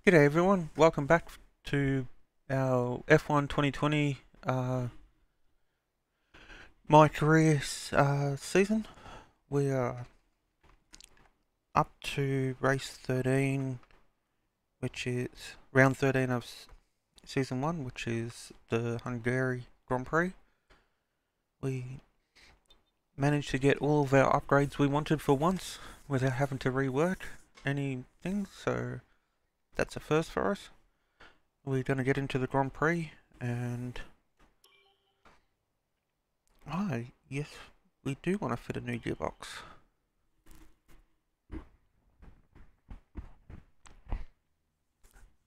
G'day everyone, welcome back to our F1 2020 My Career season. We are up to race 13, which is round 13 of season 1, which is the Hungary Grand Prix. We managed to get all of our upgrades we wanted for once without having to rework anything, so that's a first for us. We're going to get into the Grand Prix and... yes, we do want to fit a new gearbox.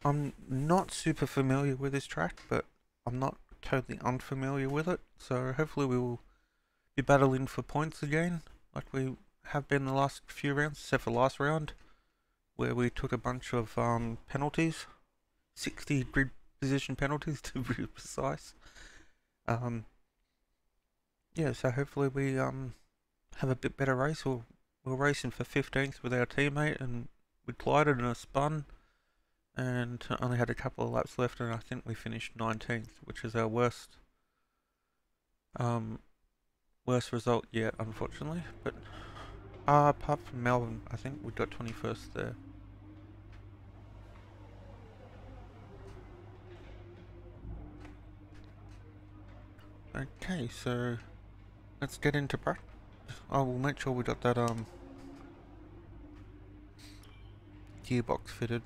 I'm not super familiar with this track, but I'm not totally unfamiliar with it, so hopefully we will be battling for points again, like we have been the last few rounds, except for last round, where we took a bunch of penalties. 60 grid position penalties to be precise. Yeah, so hopefully we have a bit better race. We're racing for 15th with our teammate, and we collided in a spun and only had a couple of laps left, and I think we finished 19th, which is our worst result yet, unfortunately. But apart from Melbourne, I think we got 21st there. Okay, so let's get into practice. Oh, we'll make sure we got that gearbox fitted.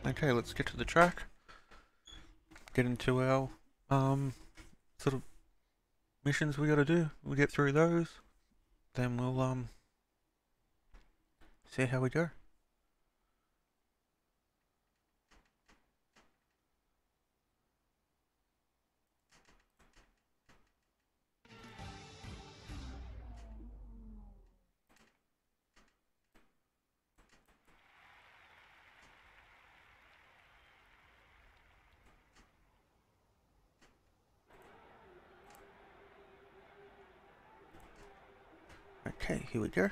Okay, let's get to the track. Get into our sort of missions we gotta do. We'll get through those, then we'll see how we go. Okay, here we go.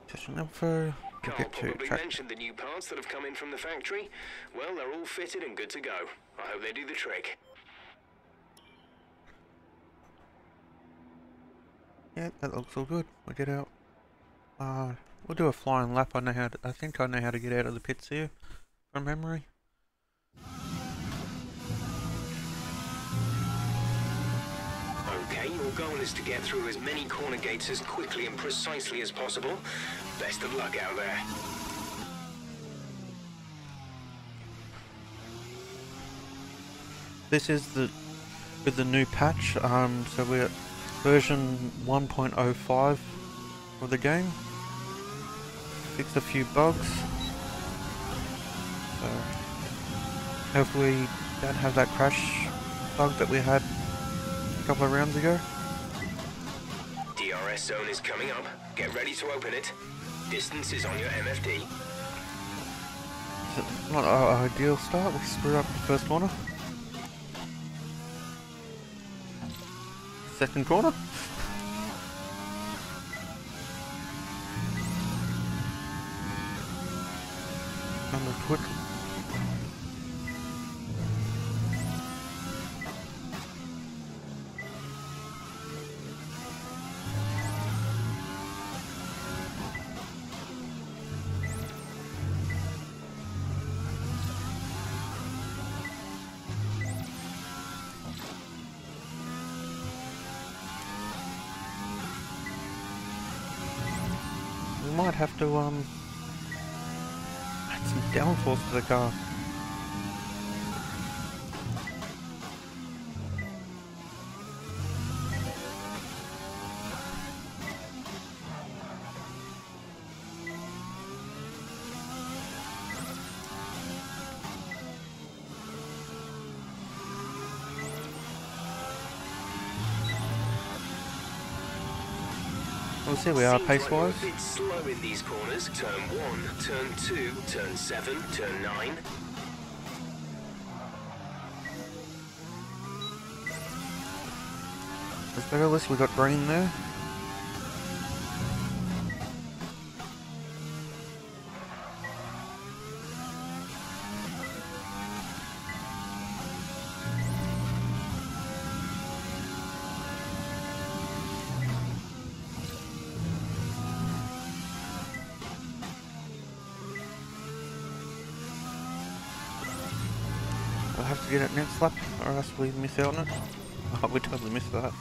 Session info. Carl probably mentioned the new parts that have come in from the factory. Well, they're all fitted and good to go. I hope they do the trick. Yeah, that looks all good. We'll get out. We'll do a flying lap. I think I know how to get out of the pits here from memory. Okay, your goal is to get through as many corner gates as quickly and precisely as possible. Best of luck out there. This is with the new patch. So we're at version 1.05 of the game. Fixed a few bugs. So hopefully we don't have that crash bug that we had a couple of rounds ago. DRS zone is coming up. Get ready to open it. Distance is on your MFD. It's not our ideal start. We screwed up the first corner. Second corner. Number quick. we might have to add some downforce to the car. We'll see where we are pace-wise. Seems like we're a bit slow in these corners. Turn 1, turn 2, turn 7, turn 9. Let's better list, we got green there. We'll have to get it next lap or else we miss out on it. Oh, we totally missed that.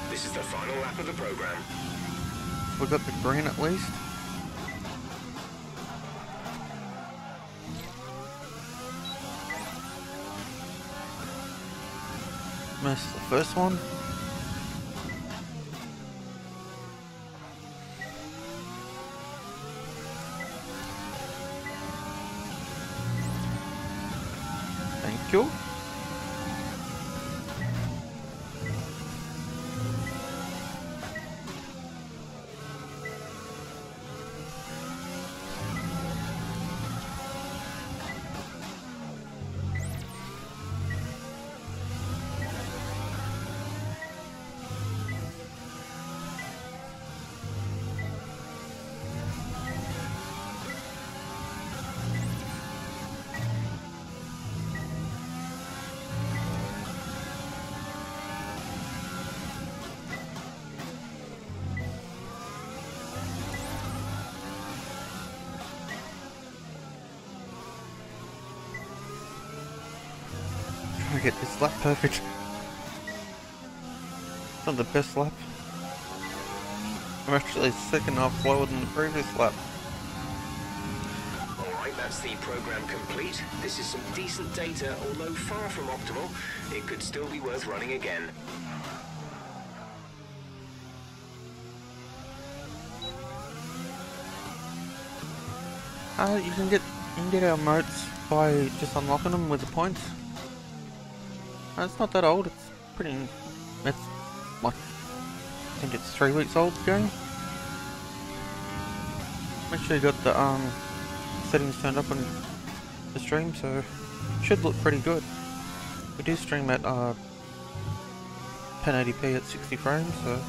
This is the final lap of the program. We got the green at least. Missed the first one. Thank you. Trying to get this lap perfect. Not the best lap. I'm actually second half slower than the previous lap. Alright, that's the program complete. This is some decent data, although far from optimal. It could still be worth running again. You can get our moats by just unlocking them with the points. It's not that old. It's pretty. It's like I think it's 3 weeks old. The game. Make sure you got the settings turned up on the stream, so it should look pretty good. We do stream at 1080p at 60 frames, so.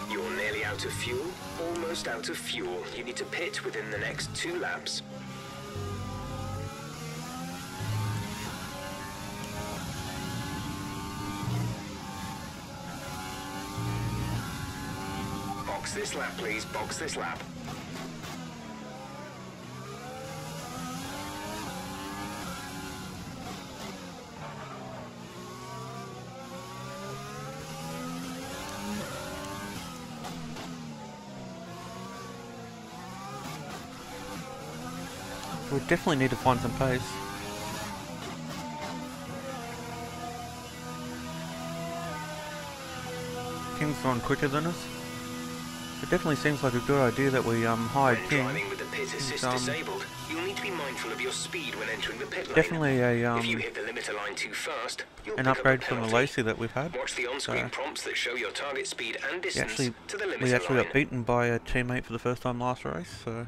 You're nearly out of fuel, almost out of fuel. You need to pit within the next 2 laps. Box this lap, please. Box this lap. We definitely need to find some pace. King's gone quicker than us. It definitely seems like a good idea that we hired King. Driving with the pit assist disabled, you'll need to be mindful of your speed when entering the pit lane. Definitely If you hit the limiter line too fast, you'll pick up a upgrade from the penalty. Lacey that we've had. Watch the on-screen prompts that show your target speed and distance to the limiter we actually line. got beaten by a teammate for the first time last race, so...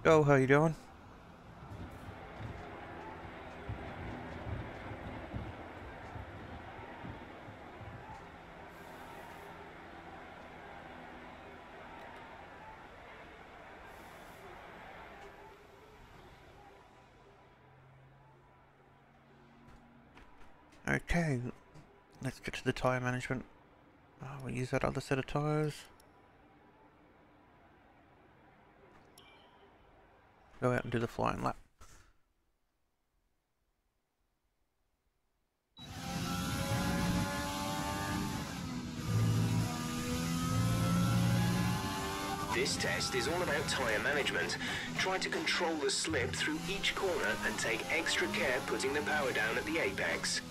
Yo, how you doing? Okay, let's get to the tyre management. We'll use that other set of tyres. Go out and do the flying lap. This test is all about tyre management. Try to control the slip through each corner and take extra care putting the power down at the apex.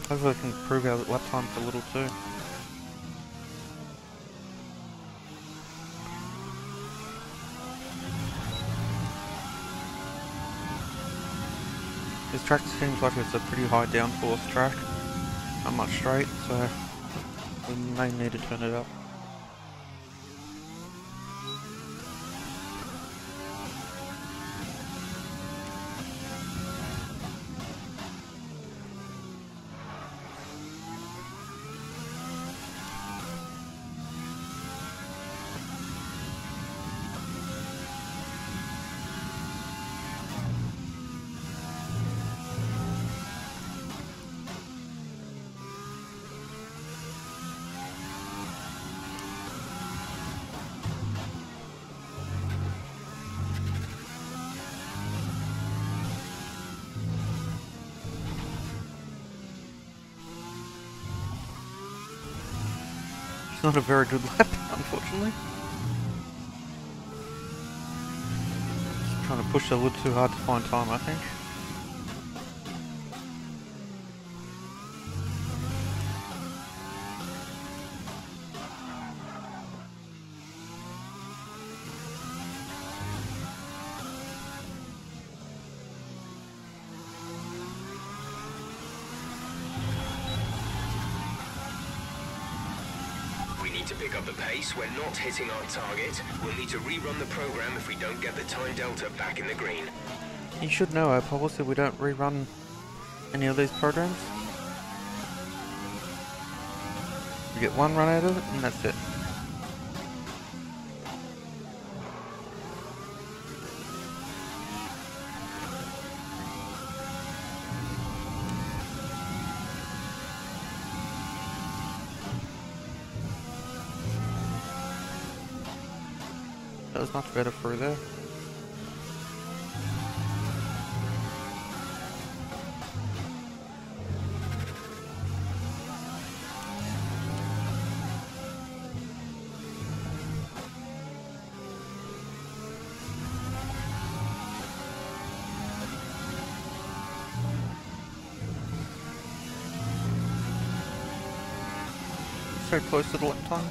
Hopefully I can improve our lap times a little too. This track seems like it's a pretty high downforce track, not much straight, so we may need to turn it up. It's not a very good lap, unfortunately. Just trying to push a little too hard to find time, I think. To pick up the pace, we're not hitting our target. We'll need to rerun the program if we don't get the time delta back in the green. You should know our policy, we don't rerun any of these programs. You get one run out of it and that's it. That was much better through there. So close to the lap time.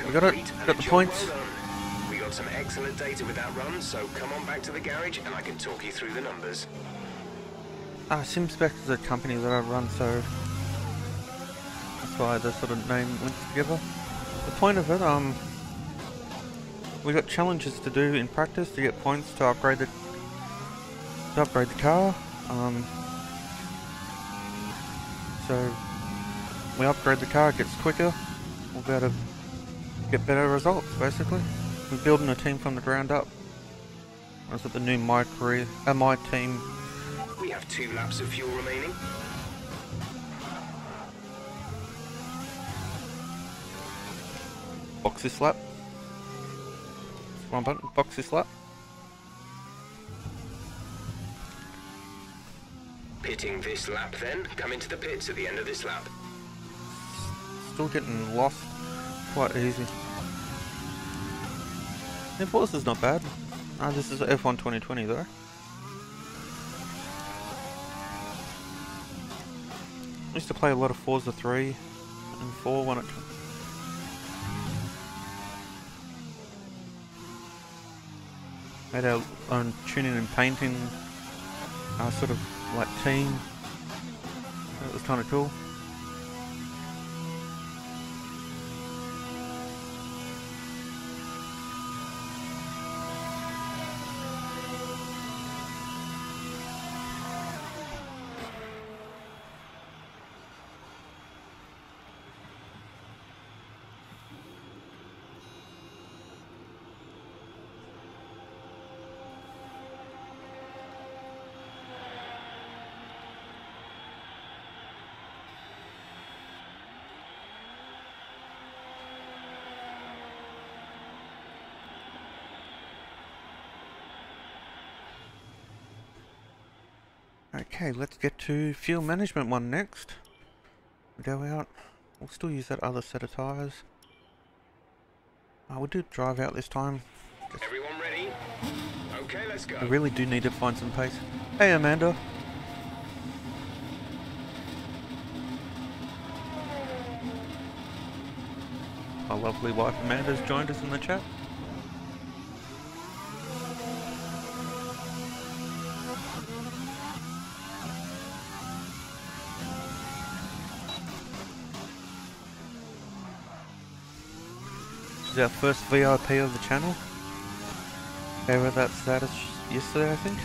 We got it, got the points. Well done. We got some excellent data with that run, so come on back to the garage and I can talk you through the numbers. SimSpec is a company that I run, so that's why the sort of name links together. The point of it, we got challenges to do in practice to get points to upgrade the car. So we upgrade the car, it gets quicker. We'll be able to get better results, basically. We're building a team from the ground up. That's what the new my team. We have 2 laps of fuel remaining. Box this lap. One button, box this lap. Pitting this lap then. Come into the pits at the end of this lap. Still getting lost quite easy. The Forza's not bad. This is F1 2020 though. I used to play a lot of Forza 3 and 4 when it had our own tuning and painting sort of like team. That was kind of cool. Okay, let's get to fuel management one next. We go out. We'll still use that other set of tyres. We'll do drive out this time. Everyone ready? Okay, let's go. I really do need to find some pace. Hey Amanda. Our lovely wife Amanda's joined us in the chat. Our first VIP of the channel. Gave her that status yesterday, I think.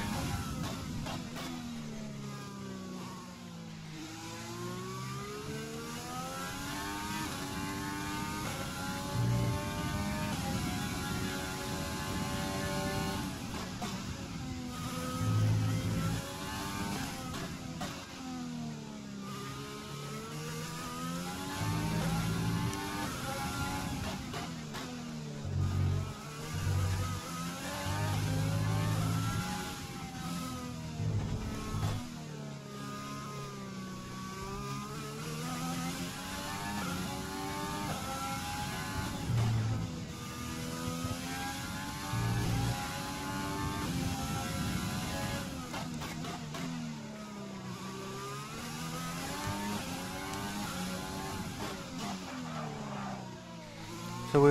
So we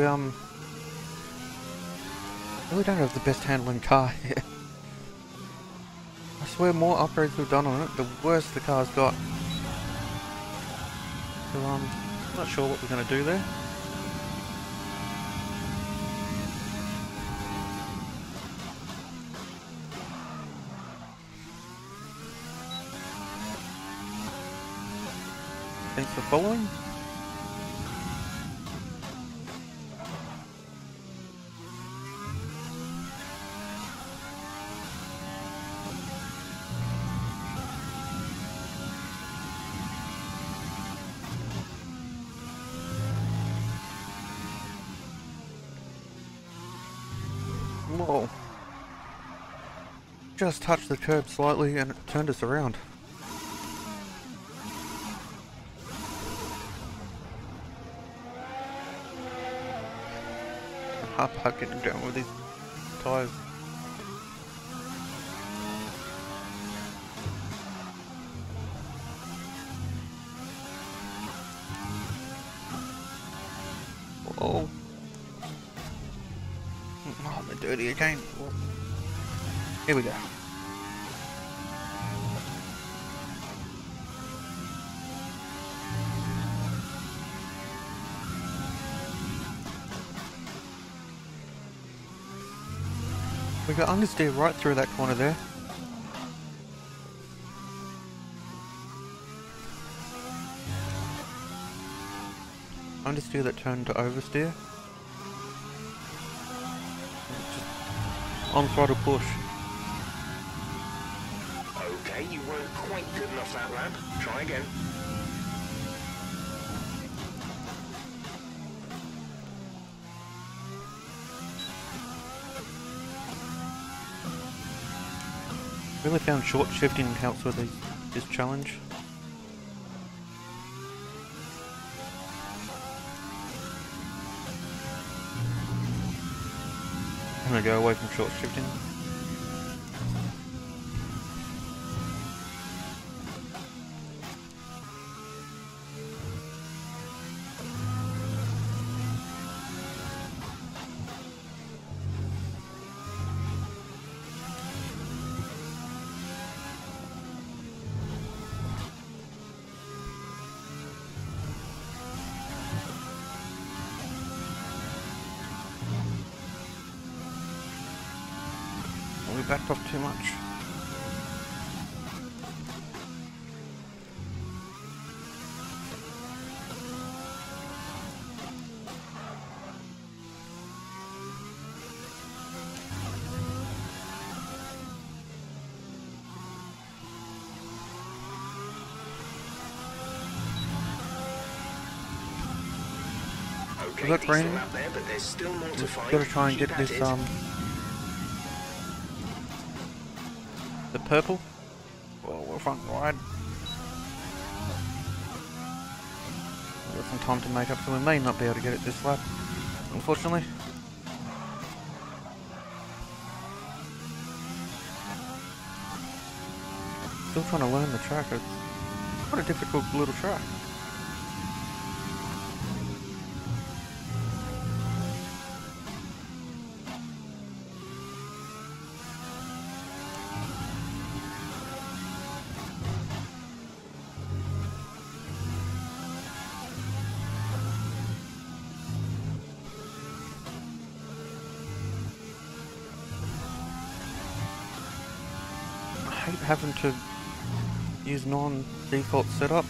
really don't have the best handling car here. I swear more upgrades we've done on it, the worse the car's got. So not sure what we're going to do there. Thanks for following. Whoa. Just touched the curb slightly and it turned us around. Hard getting down with these tyres. Whoa. Oh, they're dirty again. Whoa. Here we go. We got understeer right through that corner there. Understeer that turned to oversteer. Just on throttle push. Okay, you weren't quite good enough that lap. Try again. Really found short shifting helps with these this challenge. I'm gonna go away from short shifting. We backed off too much. Okay, We got decent raining. lap there, but there's still more to We've find. got to try and Keep get at this it. the purple. Well, we're front wide. We've got some time to make up, so we may not be able to get it this lap, unfortunately. Still trying to learn the track. It's quite a difficult little track. I hate having to use non-default setup.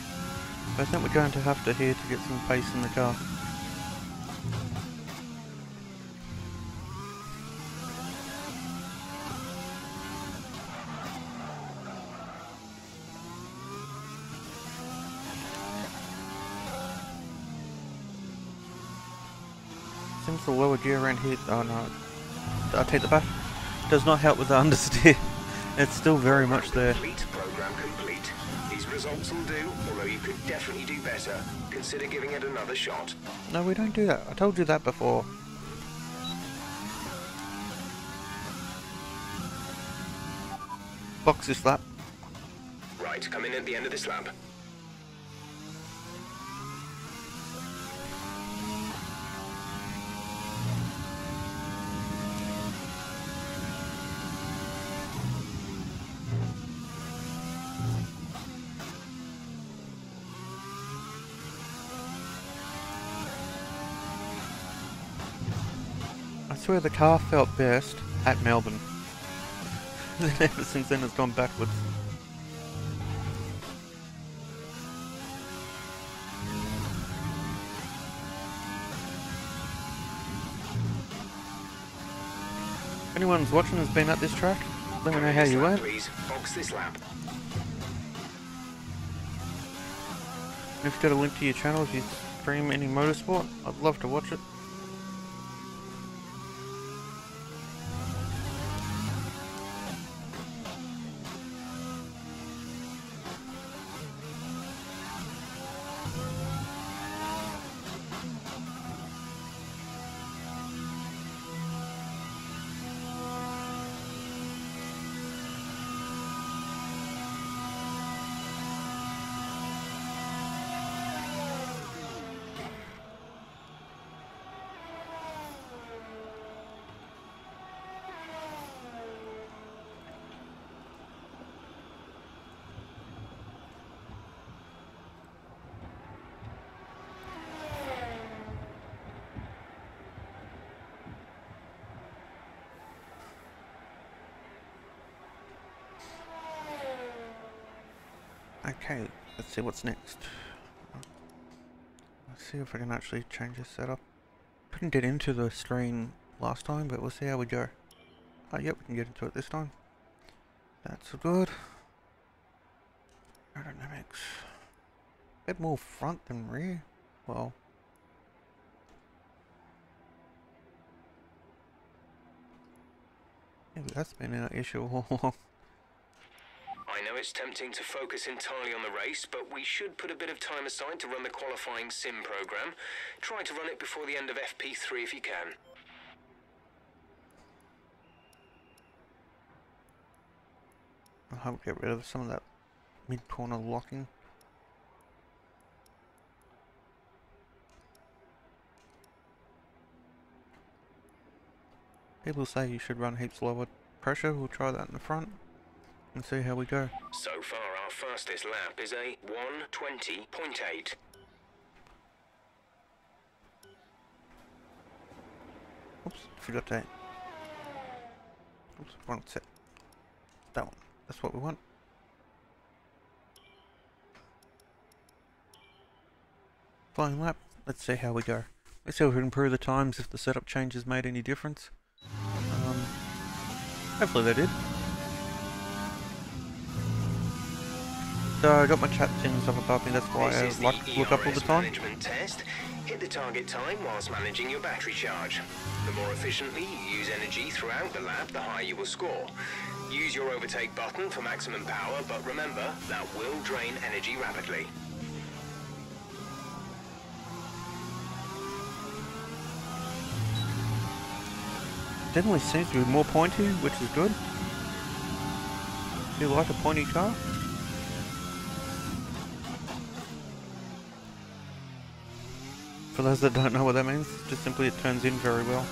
I think we're going to have to here to get some pace in the car. Seems the lower gear around here, oh no, I take that back. Does not help with the understeer. It's still very much there. Program complete. These results will do, although you could definitely do better. Consider giving it another shot. No, we don't do that. I told you that before. Box this lap. Right, come in at the end of this lap. I swear the car felt best at Melbourne. Ever since then it's gone backwards. If anyone's watching has been at this track, let me know how you went. Please, box this lap. And if you've got a link to your channel, if you stream any motorsport, I'd love to watch it. Okay, let's see what's next. Let's see if I can actually change this setup. Couldn't get into the screen last time, but we'll see how we go. Oh, yep, we can get into it this time. That's good. Aerodynamics. A bit more front than rear. Well. Maybe that's been an issue all along. I know it's tempting to focus entirely on the race, but we should put a bit of time aside to run the qualifying sim program. Try to run it before the end of FP3 if you can. I'll get rid of some of that mid-corner locking. People say you should run heaps lower pressure. We'll try that in the front and see how we go. So far, our fastest lap is a 1:20.8. Oops, forgot that. Oops, wrong set. That one. That's what we want. Flying lap. Let's see how we go. Let's see if we can improve the times, if the setup changes made any difference. Hopefully they did. So I got my chat things up above me, that's why I like to look up all the time. Management test. Hit the target time whilst managing your battery charge. The more efficiently you use energy throughout the lap, the higher you will score. Use your overtake button for maximum power, but remember, that will drain energy rapidly. Definitely seems to be more pointy, which is good. Do you like a pointy car? For those that don't know what that means, just simply it turns in very well.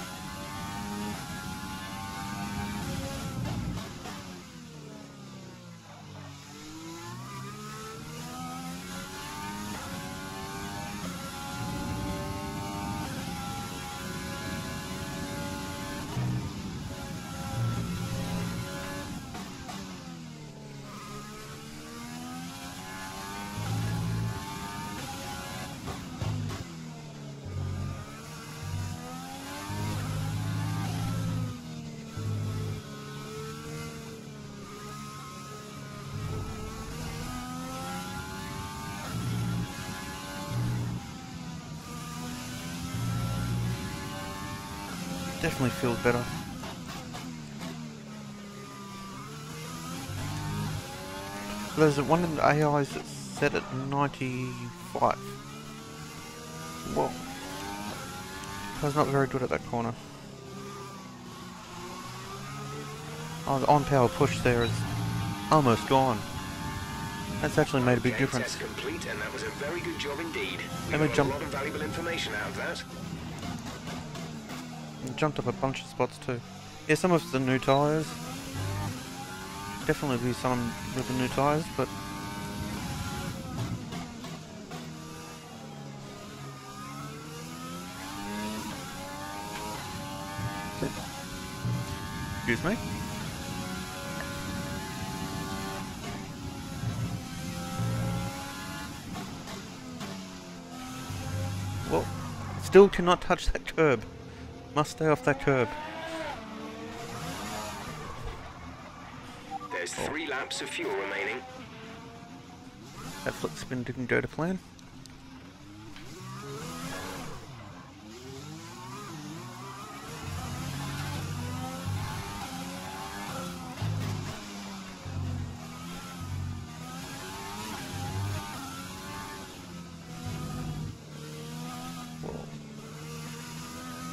Definitely feels better. There's one in the AIs that's set at 95. Whoa. I was not very good at that corner. Oh, the on-power push there is almost gone. That's actually made a big difference. Test complete, and that was a very good job indeed. Let me got jump. a lot of valuable information out of that. Jumped up a bunch of spots too. Yeah, some of the new tyres. Definitely be some with the new tyres, but excuse me. Well, still cannot touch that curb. Must stay off that curb. There's 3 laps of fuel remaining. That flip spin didn't go to plan.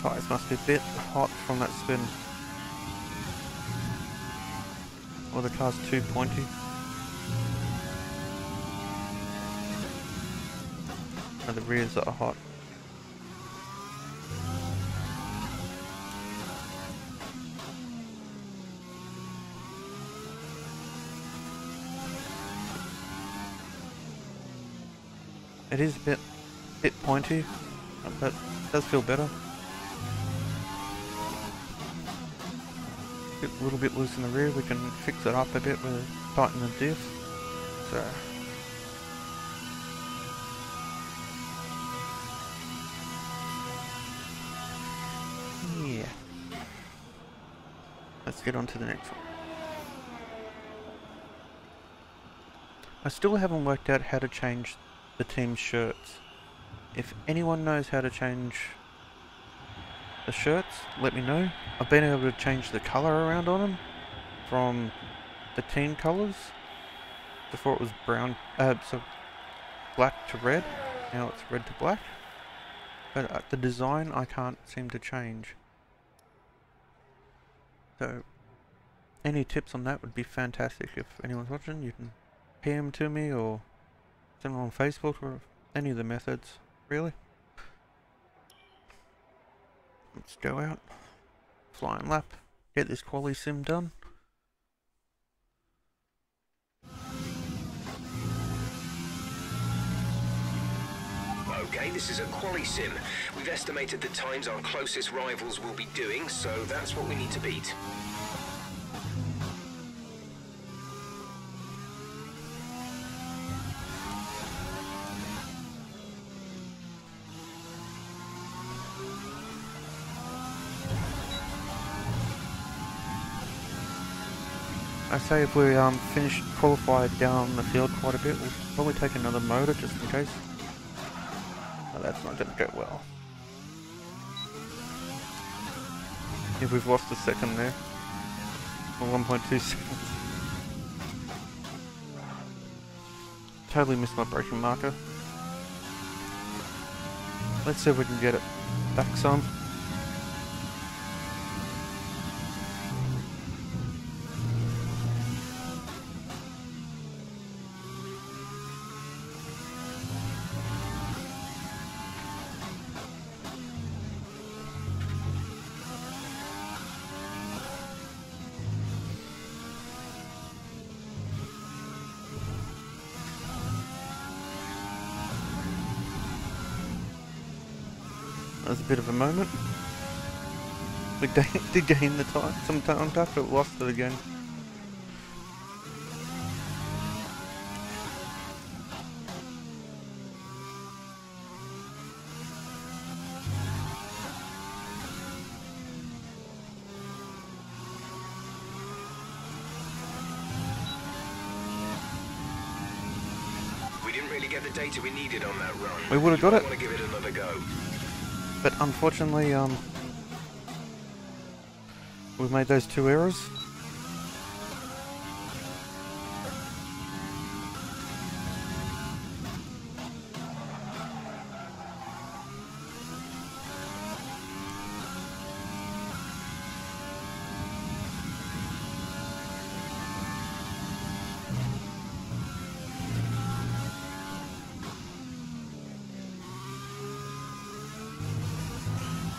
Tyres must be a bit hot from that spin. Or the car's too pointy. And the rears are hot. It is a bit pointy, but it does feel better. A little bit loose in the rear, we can fix it up a bit with tighten the diff. So yeah, let's get on to the next one. I still haven't worked out how to change the team's shirts. If anyone knows how to change the shirts, let me know. I've been able to change the colour around on them from the team colours, Before it was brown, so black to red. Now it's red to black. But the design I can't seem to change. So any tips on that would be fantastic. If anyone's watching, you can PM to me or send them on Facebook or any of the methods, really. Let's go out, flying lap, get this quali sim done. Okay, this is a quali sim. We've estimated the times our closest rivals will be doing, so that's what we need to beat. I say if we finish qualified down the field quite a bit, we'll probably take another motor just in case. But that's not going to go well. If we've lost a second there, or 1.2 seconds. Totally missed my braking marker. Let's see if we can get it back some. That was a bit of a moment. We did gain the time, some time back, but lost it again. We didn't really get the data we needed on that run. We would have got it. Want to give it another go. But unfortunately, we've made those two errors.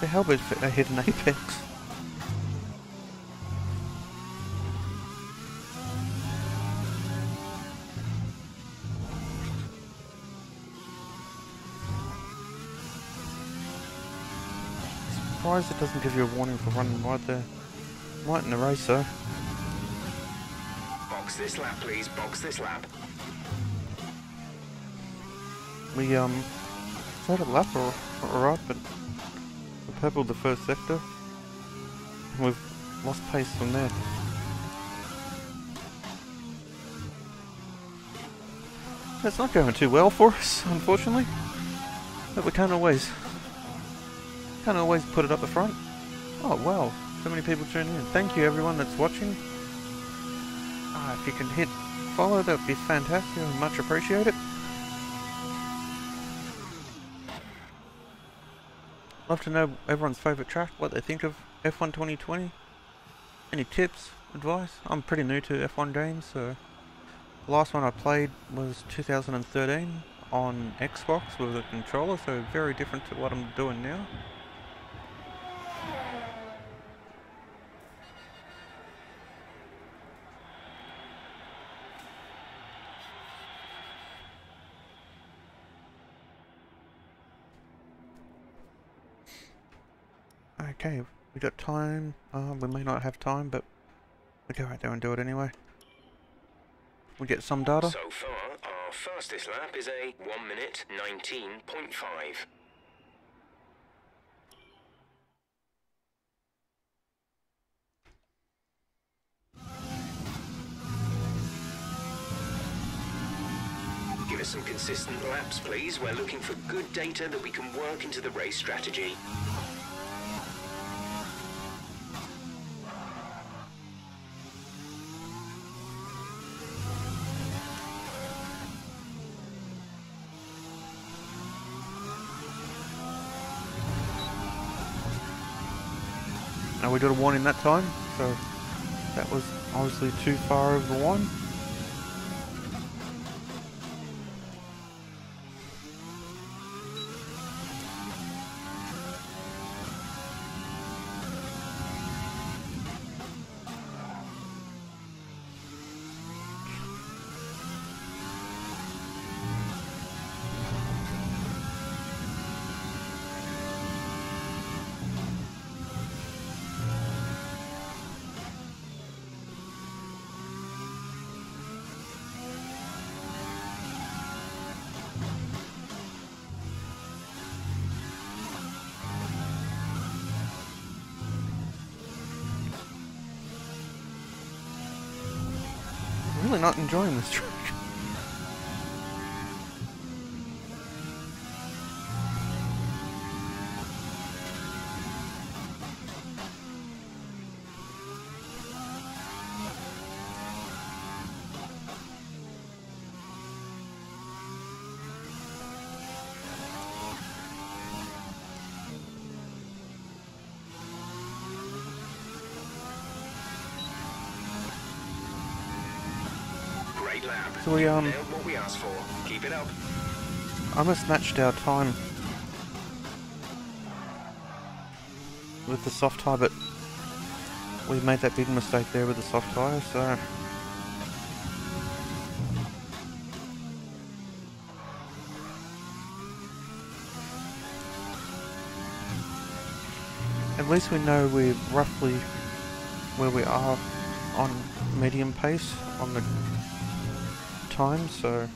The hell did I hit an apex? Surprised it doesn't give you a warning for running right there. Right in the race though. Box this lap, please. Box this lap. We had a lap alright, but we purpled the first sector. And we've lost pace from there. It's not going too well for us, unfortunately. But we can't always put it up the front. Oh wow, so many people tuning in. Thank you everyone that's watching. If you can hit follow, that would be fantastic. I much appreciate it. Love to know everyone's favourite track, what they think of F1 2020. Any tips, advice? I'm pretty new to F1 games, so the last one I played was 2013 on Xbox with a controller, so very different to what I'm doing now. Okay, we got time. We may not have time, but we'll go right there and do it anyway. We get some data. So far, our fastest lap is a 1 minute 19.5. Give us some consistent laps, please. We're looking for good data that we can work into the race strategy. we got a 1 in that time, so that was obviously too far over the 1. Really not enjoying this track. Great lap. So we Nailed what we asked for. Keep it up. almost matched our time with the soft tyre, but we made that big mistake there with the soft tyre, so at least we know we're roughly where we are on medium pace on the time, so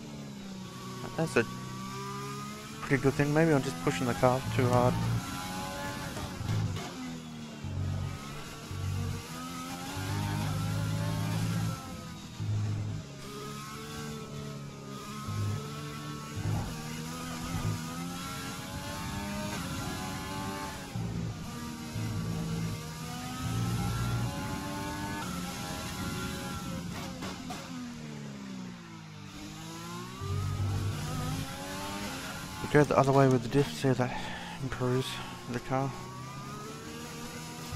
that's a pretty good thing. Maybe I'm just pushing the car too hard. Go the other way with the diff, see if that improves the car.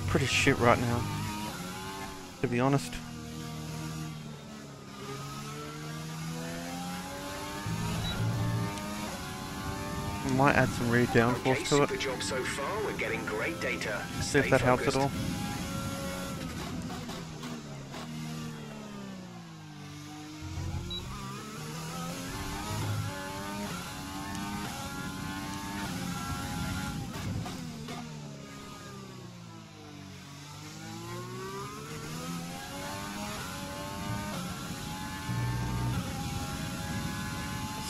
Pretty shit right now, to be honest. Might add some rear downforce to it. Super job so far. We're getting great data. See if that helps at all.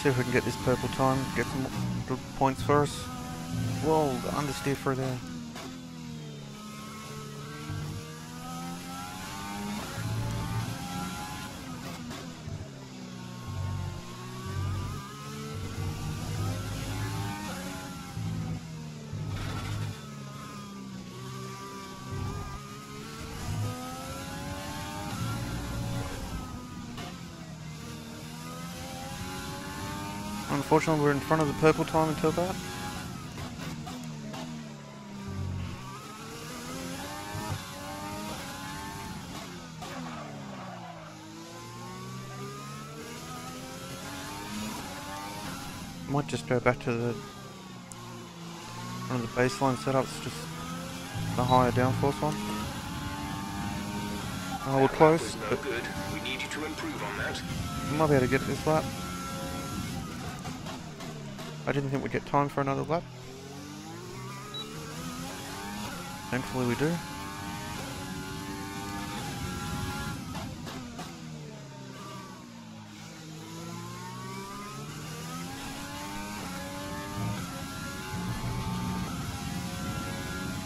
See if we can get this purple time, get some good points for us. Whoa, the understeer for there. Unfortunately, we're in front of the purple time until that. Might just go back to one of the baseline setups, just the higher downforce one. Oh, we're close, but good. We need you to improve on that. we might be able to get it this lap. I didn't think we'd get time for another lap. Thankfully we do.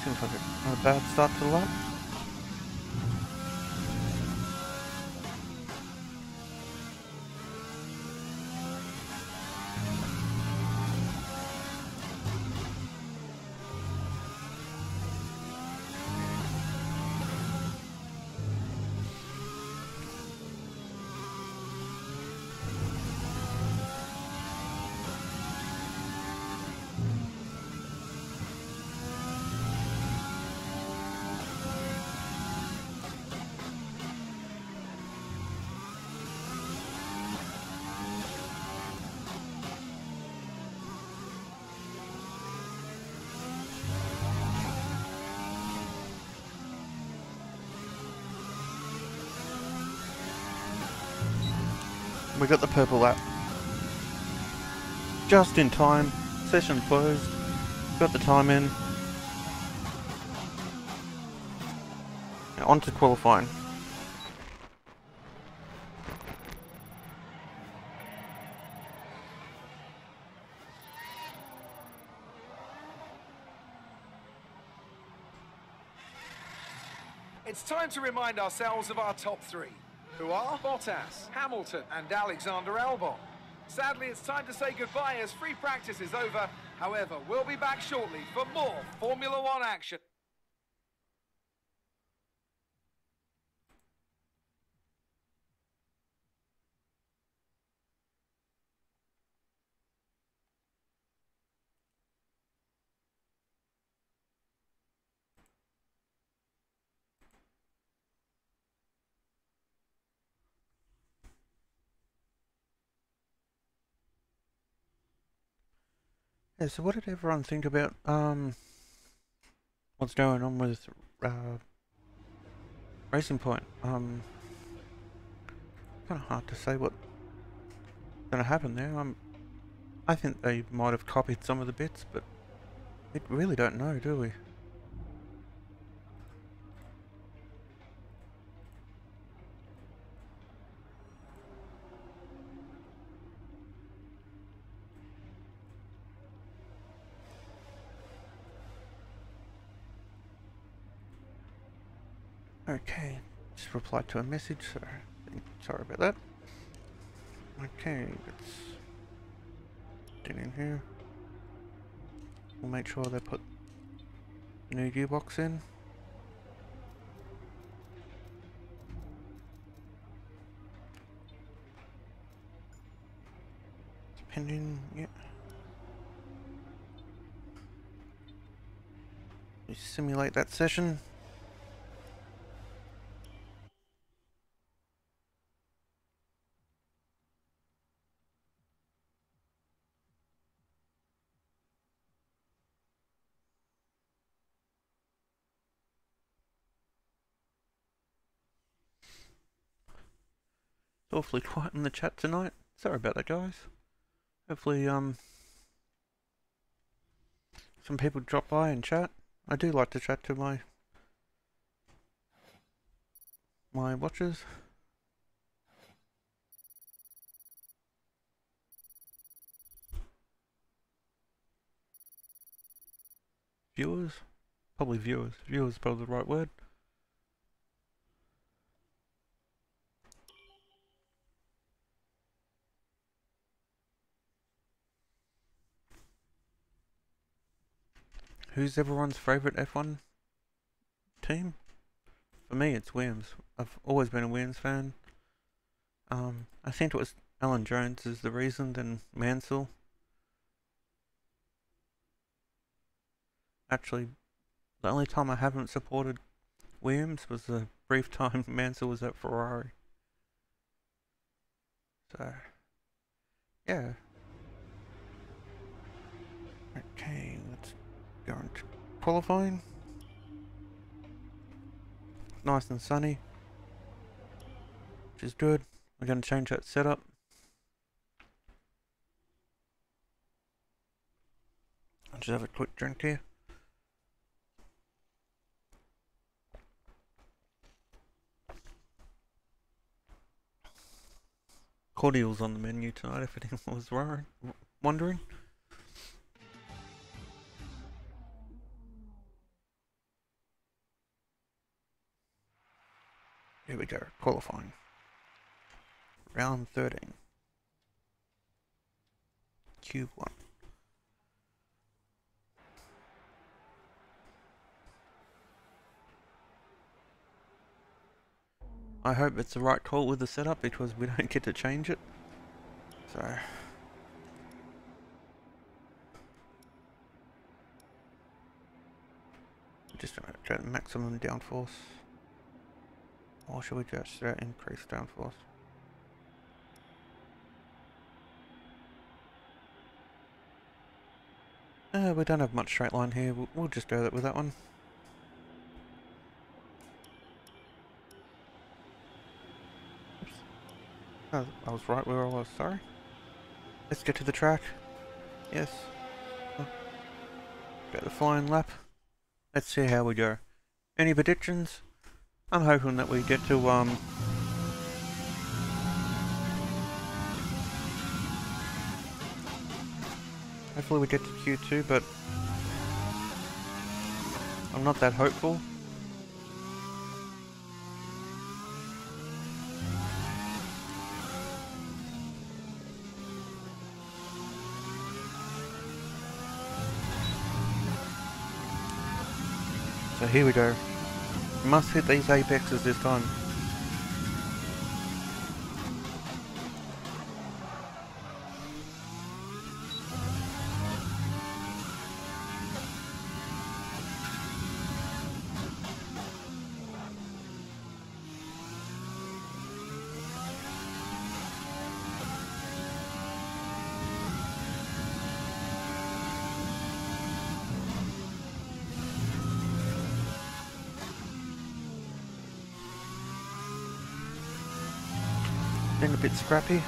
Seems like not a bad start to the lap. We got the purple lap just in time. Session closed. Got the time in. Now on to qualifying. It's time to remind ourselves of our top three, who are Bottas, Hamilton and Alexander Albon. Sadly, it's time to say goodbye as free practice is over. However, we'll be back shortly for more Formula One action. Yeah, so what did everyone think about what's going on with Racing Point? Kind of hard to say what's going to happen there. I think they might have copied some of the bits, but we really don't know, do we? Okay, just replied to a message, so sorry about that. Okay, let's get in here. We'll make sure they put the new gearbox in. It's pending, yeah. We simulate that session. It's awfully quiet in the chat tonight. Sorry about that, guys. Hopefully, some people drop by and chat. I do like to chat to my watchers. Viewers? Probably viewers. Viewers is probably the right word. Who's everyone's favourite F1 team? For me, it's Williams. I've always been a Williams fan. I think it was Alan Jones is the reason, then Mansell. Actually, the only time I haven't supported Williams was the brief time Mansell was at Ferrari. So, yeah. Okay, let's go into qualifying. Nice and sunny, which is good. We're going to change that setup. I'll just have a quick drink here. Cordial's on the menu tonight, if anyone was wondering. Here we go, qualifying. Round 13. Q1. I hope it's the right call with the setup because we don't get to change it. So just try maximum downforce. Or should we just increase downforce? We don't have much straight line here. We'll just go with that one. Oops. I was right where I was, sorry. Let's get to the track. Yes. Got the flying lap. Let's see how we go. Any predictions? I'm hoping that we get to, hopefully we get to Q2, but I'm not that hopeful. So here we go. Must hit these apexes this time. Been a bit scrappy.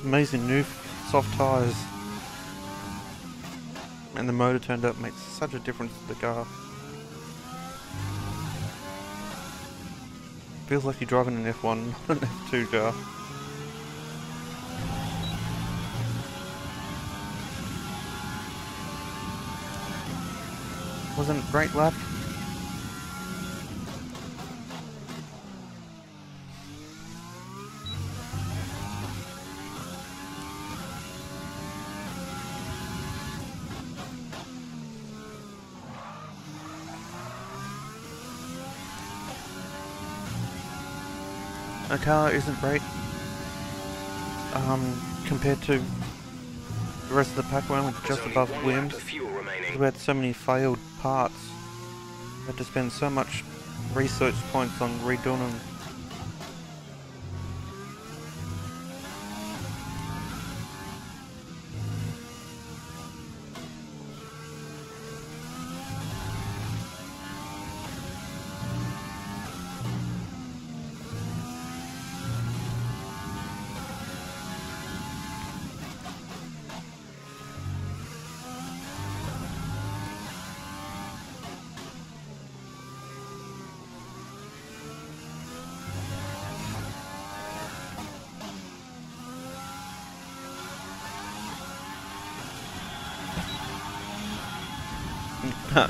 Amazing new soft tyres. And the motor turned up makes such a difference to the car. Feels like you're driving an F1, not an F2 car. Wasn't a great lap. The car isn't great compared to the rest of the pack. We're only just above Williams. We had so many failed parts. We had to spend so much research points on redoing them.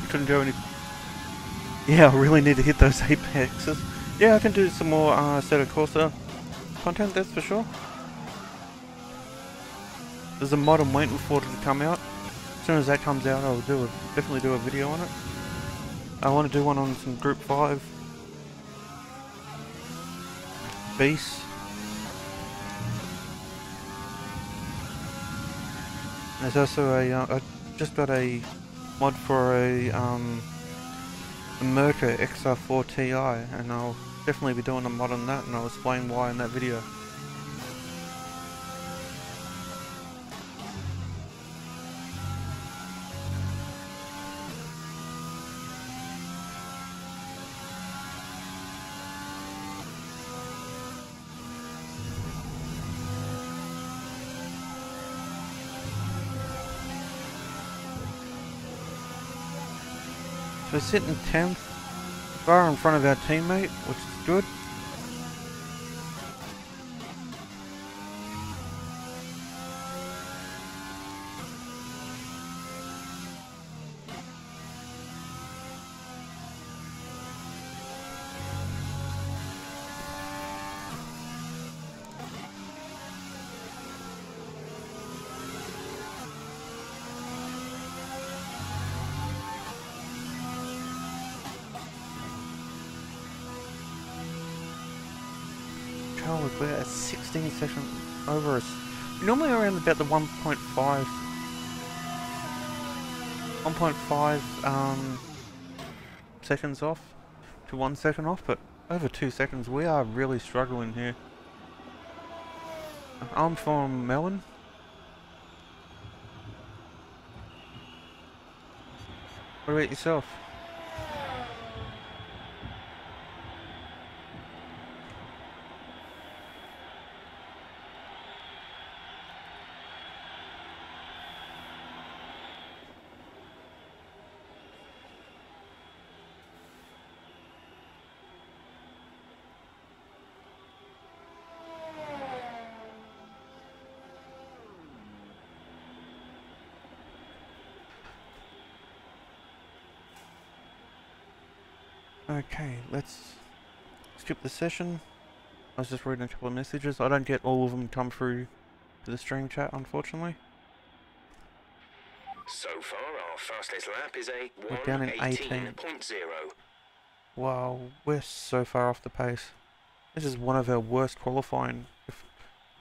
Couldn't do any. Yeah, I really need to hit those apexes. Yeah, I can do some more Assetto Corsa content, that's for sure. There's a mod I'm waiting for it to come out. As soon as that comes out, I'll definitely do a video on it. I want to do one on some Group 5 beasts. There's also I just got a mod for a Merca XR4 Ti, and I'll definitely be doing a mod on that, and I'll explain why in that video. So we're sitting 10th, far in front of our teammate, which is good. We're at 16 seconds over us. Normally around about the 1.5 seconds off to 1 second off, but over 2 seconds, we are really struggling here. I'm from Melbourne. What about yourself? Okay, let's skip the session. I was just reading a couple of messages. I don't get all of them come through to the stream chat, unfortunately. So far, our fastest lap is a We're down in 18. 1:18.0. Wow, we're so far off the pace. This is one of our worst qualifying.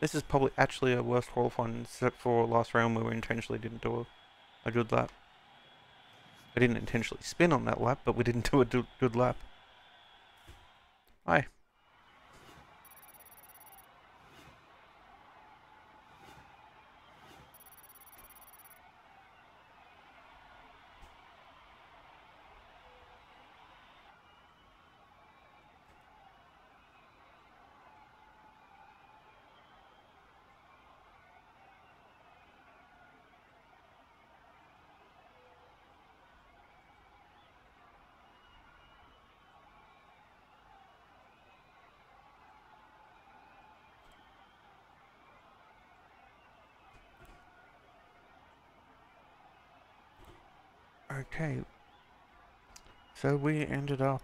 This is probably actually our worst qualifying, except for last round where we intentionally didn't do a good lap. We didn't intentionally spin on that lap, but we didn't do a good lap. Hi. Okay. So we ended up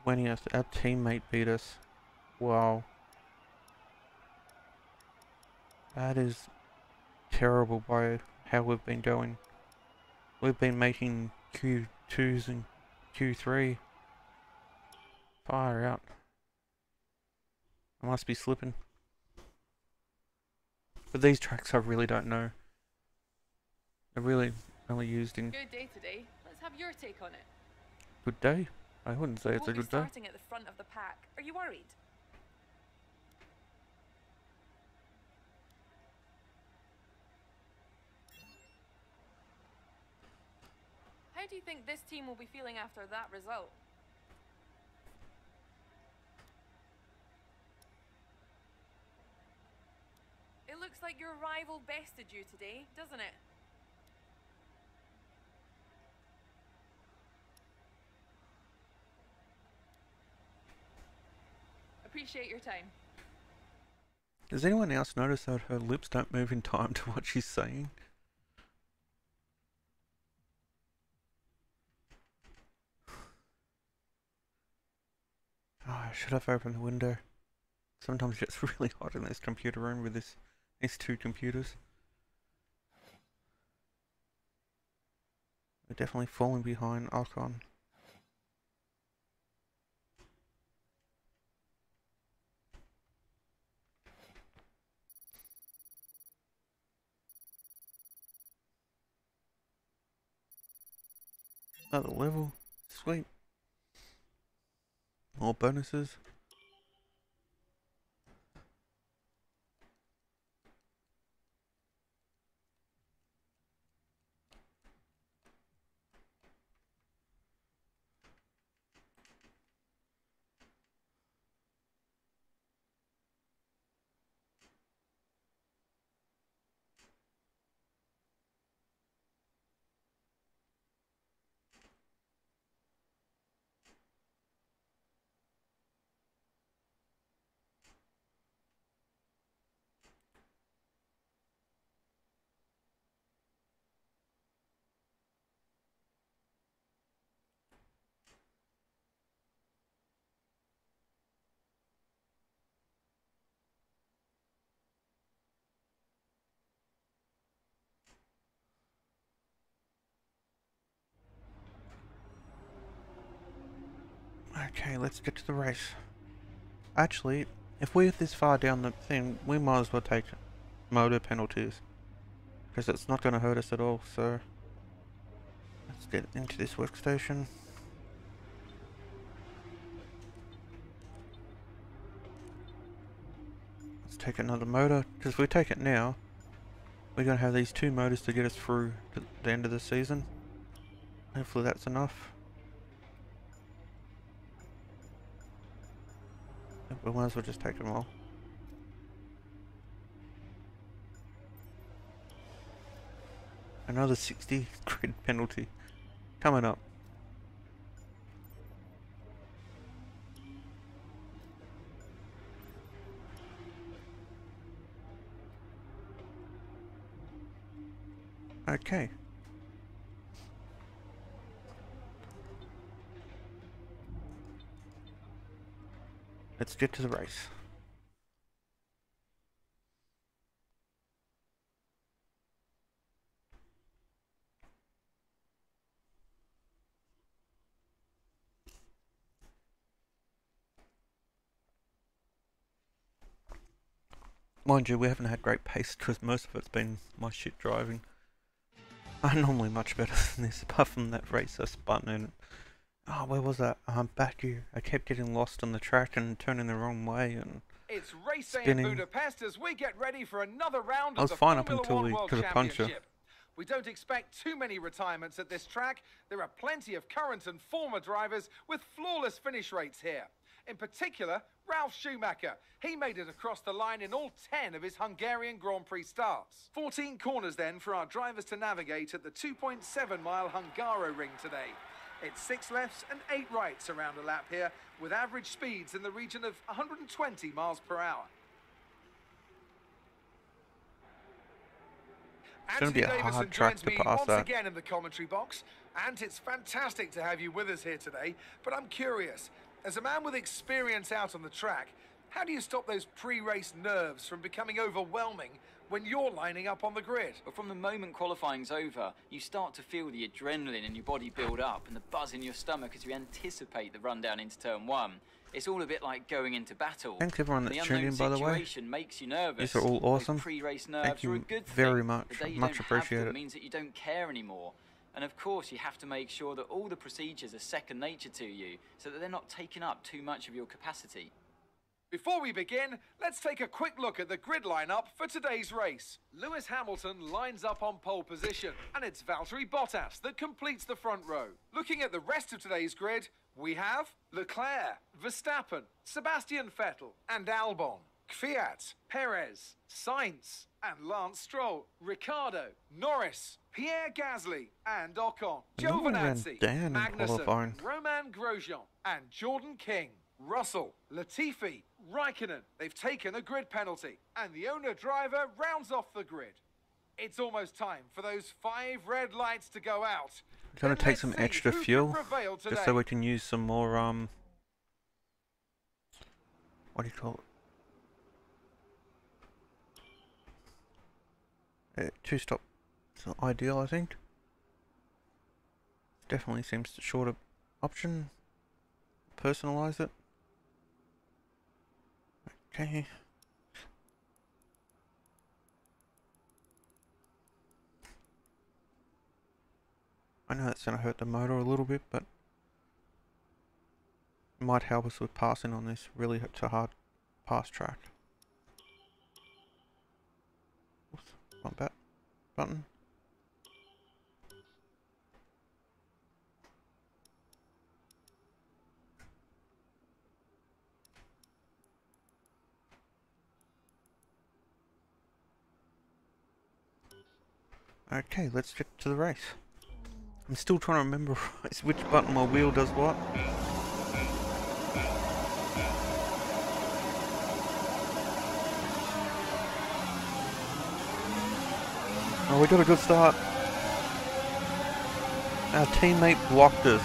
20th. Our teammate beat us. Wow. That is terrible by how we've been going. We've been making Q2s and Q3. Far out. I must be slipping. But these tracks I really don't know. They're really only used in... Good day today. Let's have your take on it. Good day? I wouldn't say it's a good day. Starting at the front of the pack. Are you worried? How do you think this team will be feeling after that result? It looks like your rival bested you today, doesn't it? Appreciate your time. Does anyone else notice that her lips don't move in time to what she's saying? Oh, I should have opened the window. Sometimes it gets really hot in this computer room with these two computers. We're definitely falling behind Ocon. Another level. Sweet. More bonuses. Okay, let's get to the race. Actually, if we're this far down the thing, we might as well take motor penalties. Because it's not going to hurt us at all, so... I Let's get into this workstation. Let's take another motor, because if we take it now, we're going to have these 2 motors to get us through to the end of the season. Hopefully that's enough. We might as well just take them all. Another 60 grid penalty coming up. Okay. Let's get to the race. Mind you, we haven't had great pace because most of it's been my shit driving. I'm normally much better than this, apart from that race I spun in. Oh, where was that? Back here. I kept getting lost on the track and turning the wrong way and It's race day in spinning. Budapest as we get ready for another round I of was the fine up Formula until One we World could have punched her. Championship. We don't expect too many retirements at this track. There are plenty of current and former drivers with flawless finish rates here. In particular, Ralf Schumacher. He made it across the line in all 10 of his Hungarian Grand Prix starts. 14 corners then for our drivers to navigate at the 2.7-mile Hungaro ring today. It's 6 lefts and 8 rights around a lap here, with average speeds in the region of 120 miles per hour. It's going to be a Anthony hard Davison track joins to me pass once that. again in the commentary box, and it's fantastic to have you with us here today. But I'm curious, as a man with experience out on the track, how do you stop those pre-race nerves from becoming overwhelming when you're lining up on the grid? But from the moment qualifying's over, you start to feel the adrenaline in your body build up and the buzz in your stomach as you anticipate the run down into turn 1. It's all a bit like going into battle. Thanks everyone The that's tuned in, by the way. situation makes you nervous. These are all awesome. Those pre-race nerves Thank you are a good very thing. much. The day you Much don't have appreciate them it. means that you don't care anymore. And of course, you have to make sure that all the procedures are second nature to you, so that they're not taking up too much of your capacity. Before we begin, let's take a quick look at the grid lineup for today's race. Lewis Hamilton lines up on pole position, and it's Valtteri Bottas that completes the front row. Looking at the rest of today's grid, we have Leclerc, Verstappen, Sebastian Vettel, and Albon, Kvyat, Perez, Sainz, and Lance Stroll, Ricciardo, Norris, Pierre Gasly, and Ocon, Giovinazzi, Dan in Magnussen, qualifying. Romain Grosjean, and Jordan King. Russell, Latifi, Raikkonen, they've taken a grid penalty, and the owner-driver rounds off the grid. It's almost time for those 5 red lights to go out. Gonna Then take let's some see extra who can fuel, prevail just so today. we can use some more, what do you call it? 2-stop is ideal, I think. Definitely seems the shorter option. Personalize it. Okay. I know that's going to hurt the motor a little bit, but it might help us with passing on this really hard pass track. Oops, wrong button. Okay, let's get to the race. I'm still trying to remember which button my wheel does what. Oh, we got a good start. Our teammate blocked us.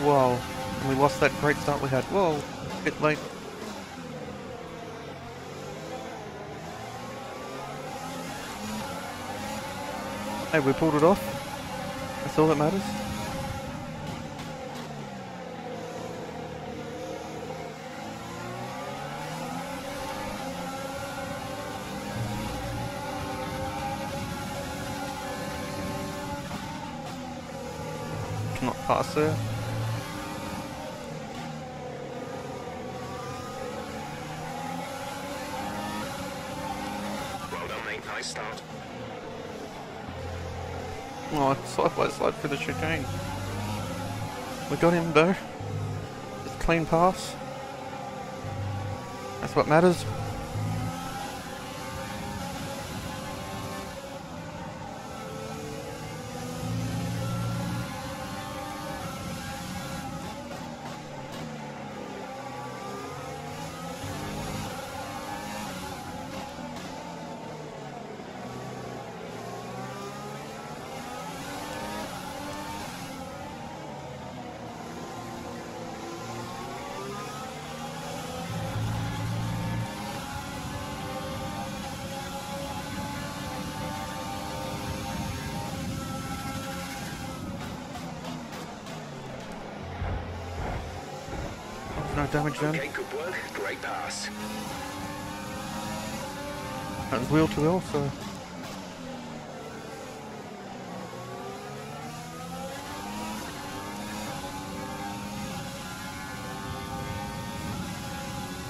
Whoa. And we lost that great start we had. Whoa, a bit late. Hey, we pulled it off. That's all that matters. pass there. Well done, mate. Nice start. Oh, sideways slide for the chicane. We got him though. Just clean pass. That's what matters. No damage done. Okay, good work. Great pass. That was wheel to wheel, so.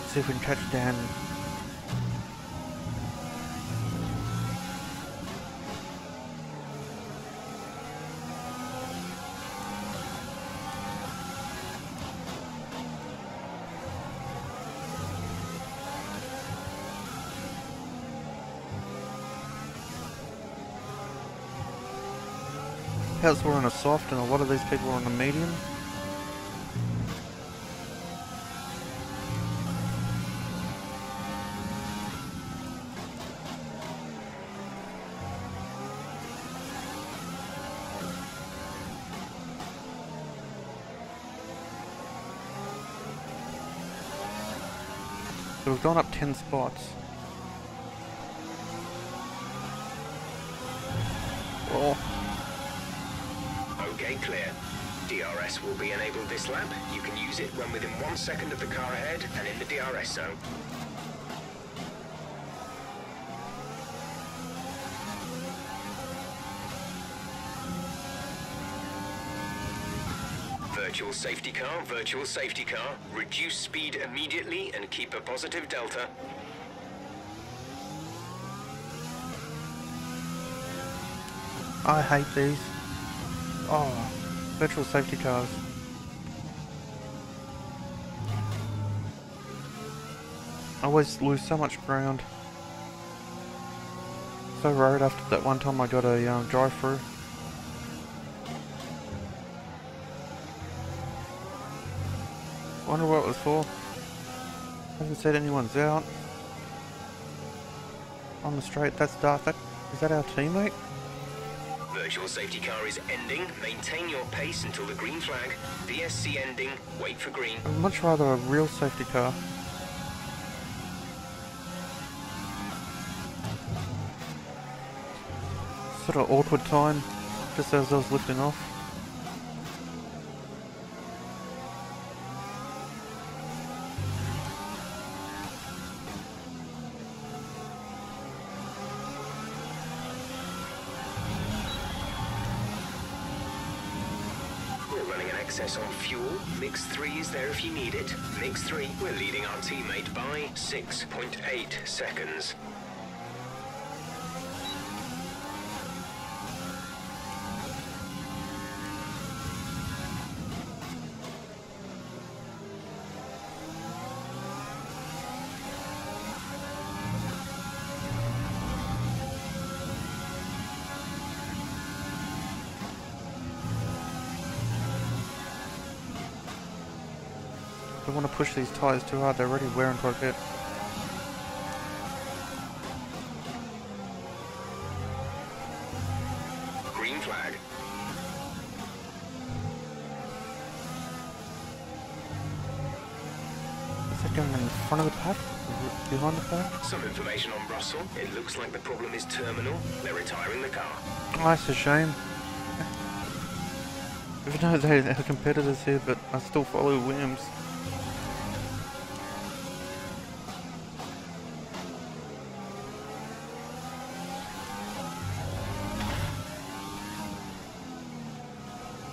See if we can catch Dan. How's we're on a soft and a lot of these people are on a medium. So we've gone up 10 spots. Oh. Okay, clear. DRS will be enabled this lap. You can use it when within 1 second of the car ahead and in the DRS zone. Virtual safety car, virtual safety car. Reduce speed immediately and keep a positive delta. I hate these. Oh, virtual safety cars. I always lose so much ground. So worried after that one time I got a drive through. Wonder what it was for. Hasn't said anyone's out. On the straight, that's Darth. Is that our teammate? Virtual safety car is ending. Maintain your pace until the green flag. VSC ending. Wait for green. I'd much rather a real safety car. Sort of awkward time, just as I was lifting off. Access on fuel. Mix 3 is there if you need it. Mix 3, we're leading our teammate by 6.8 seconds. Don't want to push these tyres too hard, they're already wearing quite a bit. Green flag. Is that going in front of the pack? Behind the pack? Some information on Russell. It looks like the problem is terminal. They're retiring the car. Oh, that's a shame. Even though they're competitors here, but I still follow Williams.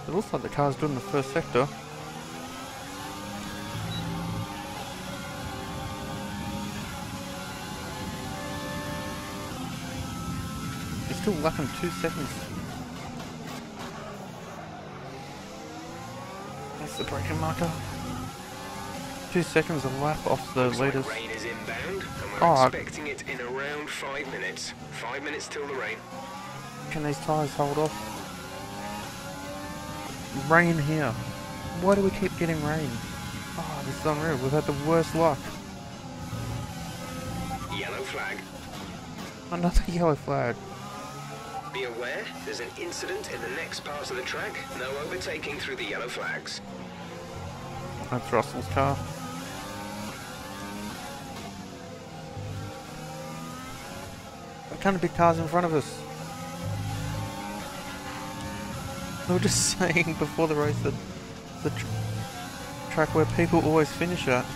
It looks like the car's doing the first sector. It's still lapping 2 seconds. That's the braking marker. 2 seconds a lap off the Looks leaders. like rain is inbound, and we're Oh, expecting it in around 5 minutes. 5 minutes till the rain. can these tyres hold off? Rain here. Why do we keep getting rain? Oh, this is unreal. We've had the worst luck. Yellow flag. Another yellow flag. Be aware, there's an incident in the next part of the track. No overtaking through the yellow flags. That's Russell's car. What kind of big cars in front of us? We were just saying before the race that the track where people always finish at.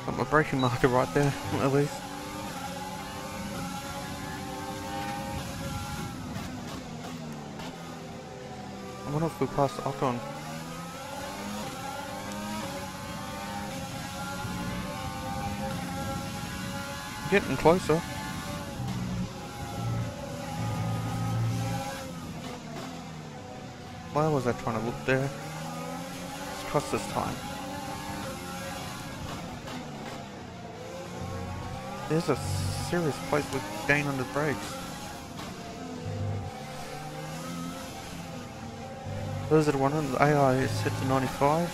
Got my braking marker right there, at least. I wonder if we passed Ocon. Getting closer. Why was I trying to look there? It's cost us time. There's a serious place with gain on the brakes. Those are 100. AI is set to 95.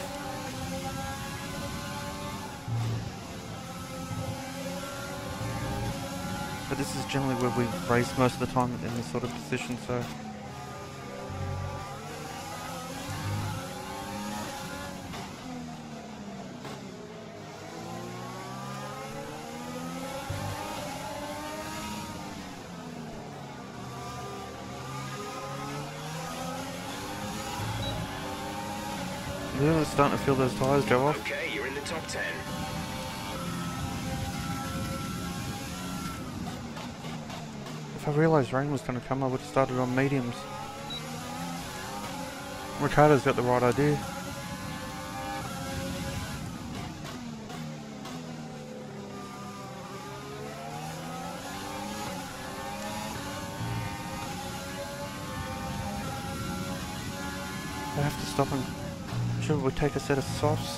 But this is generally where we race most of the time in this sort of position, so. Yeah, it's starting to feel those tyres go off. Okay, you're in the top 10. If I realised rain was going to come, I would have started on mediums. Ricardo's got the right idea. I have to stop and should we take a set of softs?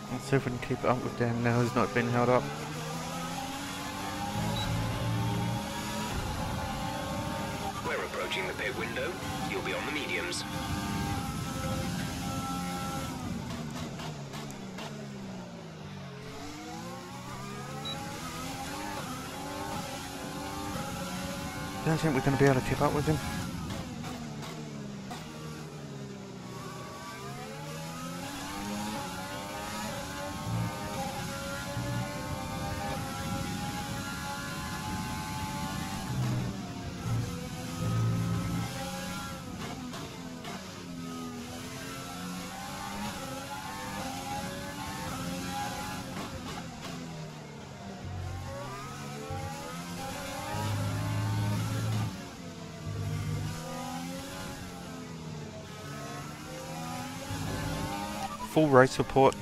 Let's see if we can keep up with Dan now he's not been held up. We're approaching the pit window. You'll be on the mediums. I don't think we're going to be able to keep up with him. full race report.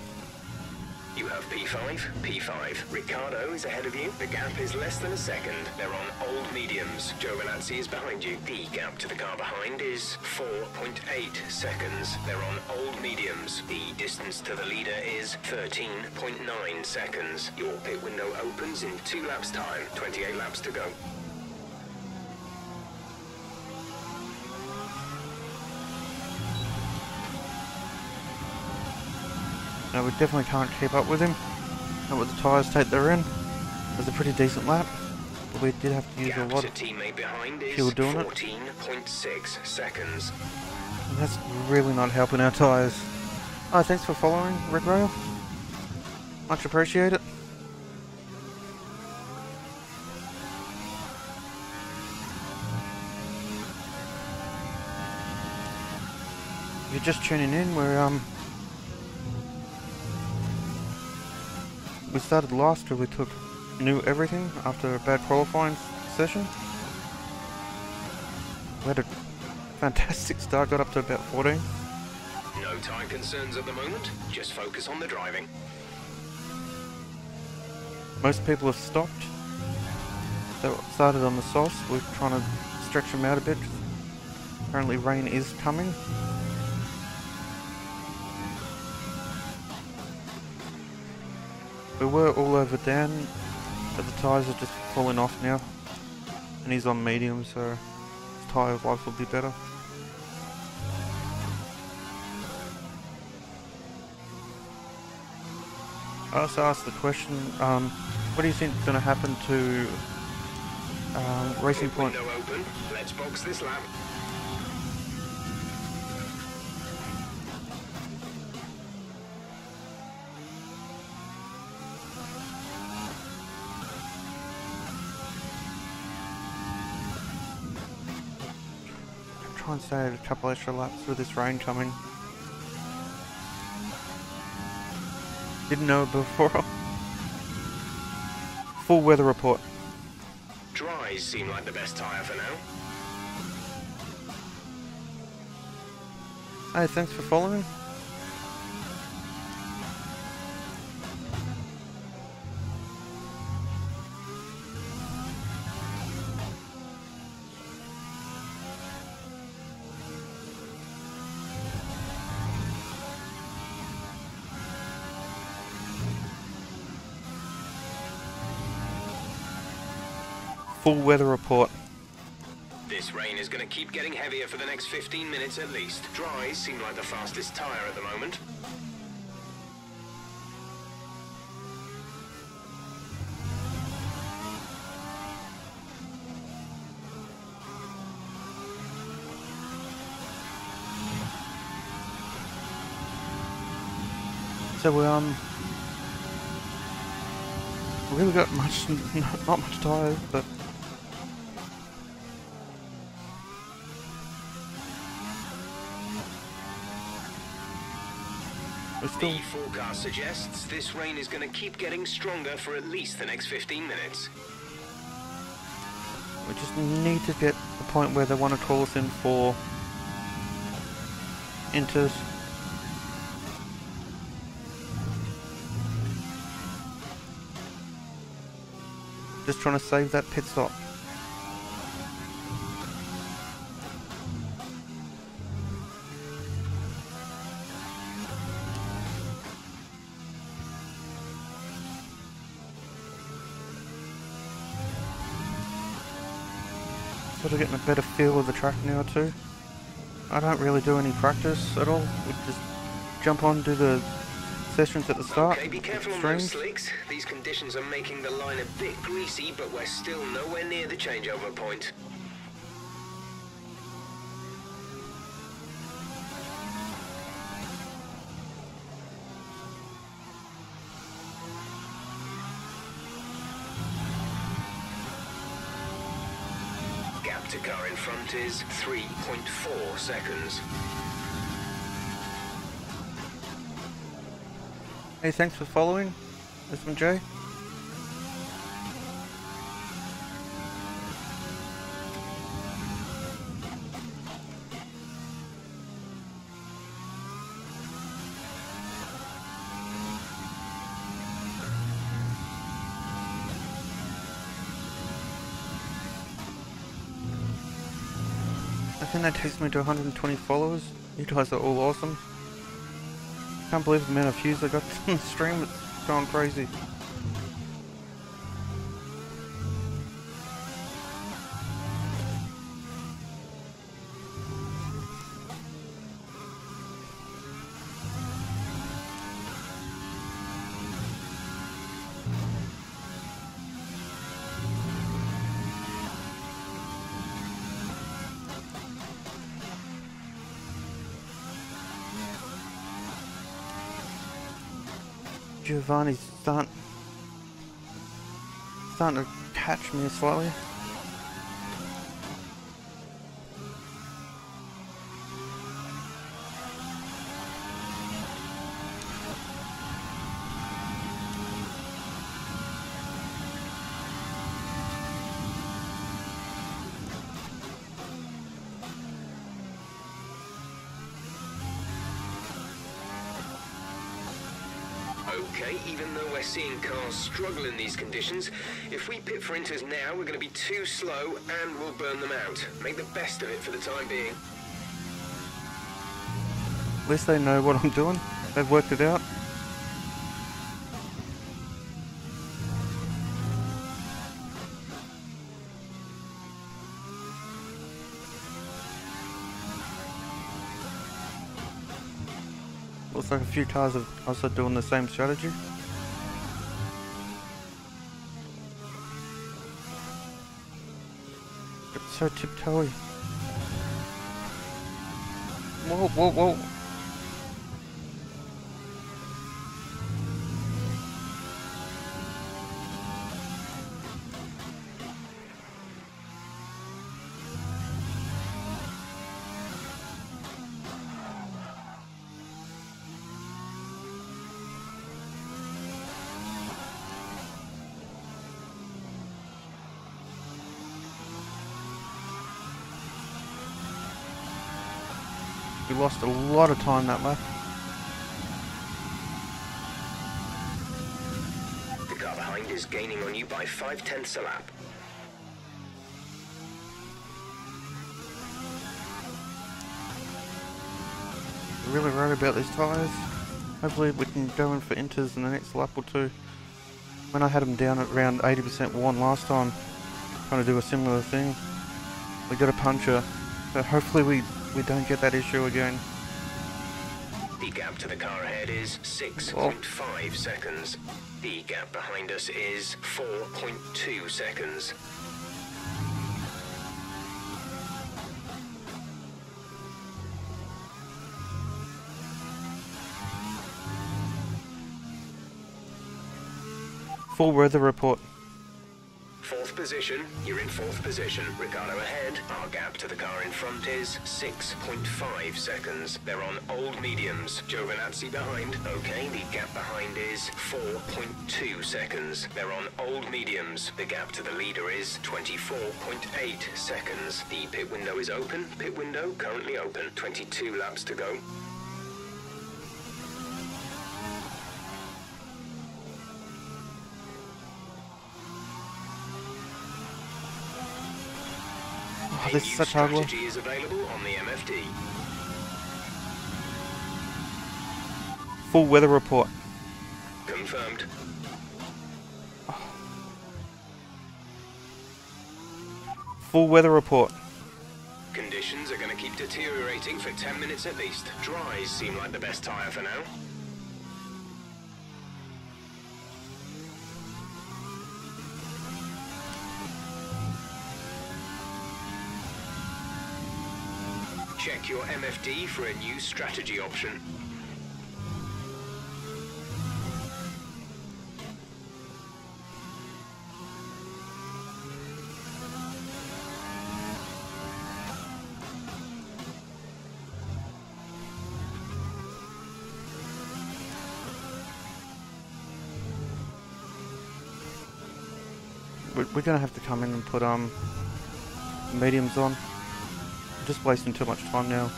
You have P5, P5. Ricardo is ahead of you. The gap is less than a second. They're on old mediums. Giovinazzi is behind you. The gap to the car behind is 4.8 seconds. They're on old mediums. The distance to the leader is 13.9 seconds. Your pit window opens in 2 laps time. 28 laps to go. No, we definitely can't keep up with him. Not with the tyre state they're in. It was a pretty decent lap, but we did have to use a lot of fuel doing it. 14.6 seconds. And that's really not helping our tyres. Oh, thanks for following, Red Rail. Much appreciated. If you're just tuning in, we started last till we knew everything after a bad qualifying session. We had a fantastic start, got up to about 14. No time concerns at the moment, just focus on the driving. Most people have stopped. They started on the sauce, we're trying to stretch them out a bit. Apparently rain is coming. We were all over Dan, but the tyres are just falling off now. And he's on medium, so his tyre life will be better. I also asked the question, what do you think is going to happen to Racing Point? Window open. Let's box this lap. Try and stay at a couple extra laps with this rain coming. Didn't know it before. Full weather report. Dries seem like the best tyre for now. Hey, thanks for following. Full weather report. This rain is going to keep getting heavier for the next 15 minutes at least. Dries seem like the fastest tyre at the moment. So we really got not much tyre, but The forecast suggests this rain is going to keep getting stronger for at least the next 15 minutes. we just need to get the point where they want to call us in for inters. Just trying to save that pit stop. Sort of getting a better feel of the track now too. I don't really do any practice at all. We just jump on, do the sessions at the start. Okay, be careful on those slicks. These conditions are making the line a bit greasy, but we're still nowhere near the changeover point. Gap to car in front is 3.4 seconds. Hey, thanks for following, SMJ. think that takes me to 120 followers. You guys are all awesome. Can't believe the amount of views I got on the stream. It's going crazy. Giovanni's starting to catch me slightly. Okay, even though we're seeing cars struggle in these conditions, if we pit for inters now, we're going to be too slow and we'll burn them out. Make the best of it for the time being. At least they know what I'm doing. They've worked it out. Looks like a few cars are also doing the same strategy. It's so tiptoey. Whoa, whoa, whoa. We lost a lot of time that lap. The car behind is gaining on you by 0.5 a lap. Really worried about these tyres. Hopefully we can go in for inters in the next lap or two. When I had them down at around 80% worn last time, trying to do a similar thing, we got a puncture. So hopefully we don't get that issue again. The gap to the car ahead is 6.5 seconds. The gap behind us is 4.2 seconds. Full weather report. Fourth position, you're in fourth position. Ricardo ahead. Our gap to the car in front is 6.5 seconds. They're on old mediums. Giovinazzi behind. Okay, the gap behind is 4.2 seconds. They're on old mediums. The gap to the leader is 24.8 seconds. The pit window is open. Pit window currently open. 22 laps to go. Oh, this is such hard work. Strategy is available on the MFD. Full weather report. Confirmed. Full weather report. Conditions are going to keep deteriorating for 10 minutes at least. Dries seem like the best tyre for now. Check your MFD for a new strategy option. We're gonna have to come in and put mediums on. I'm just wasting too much time now.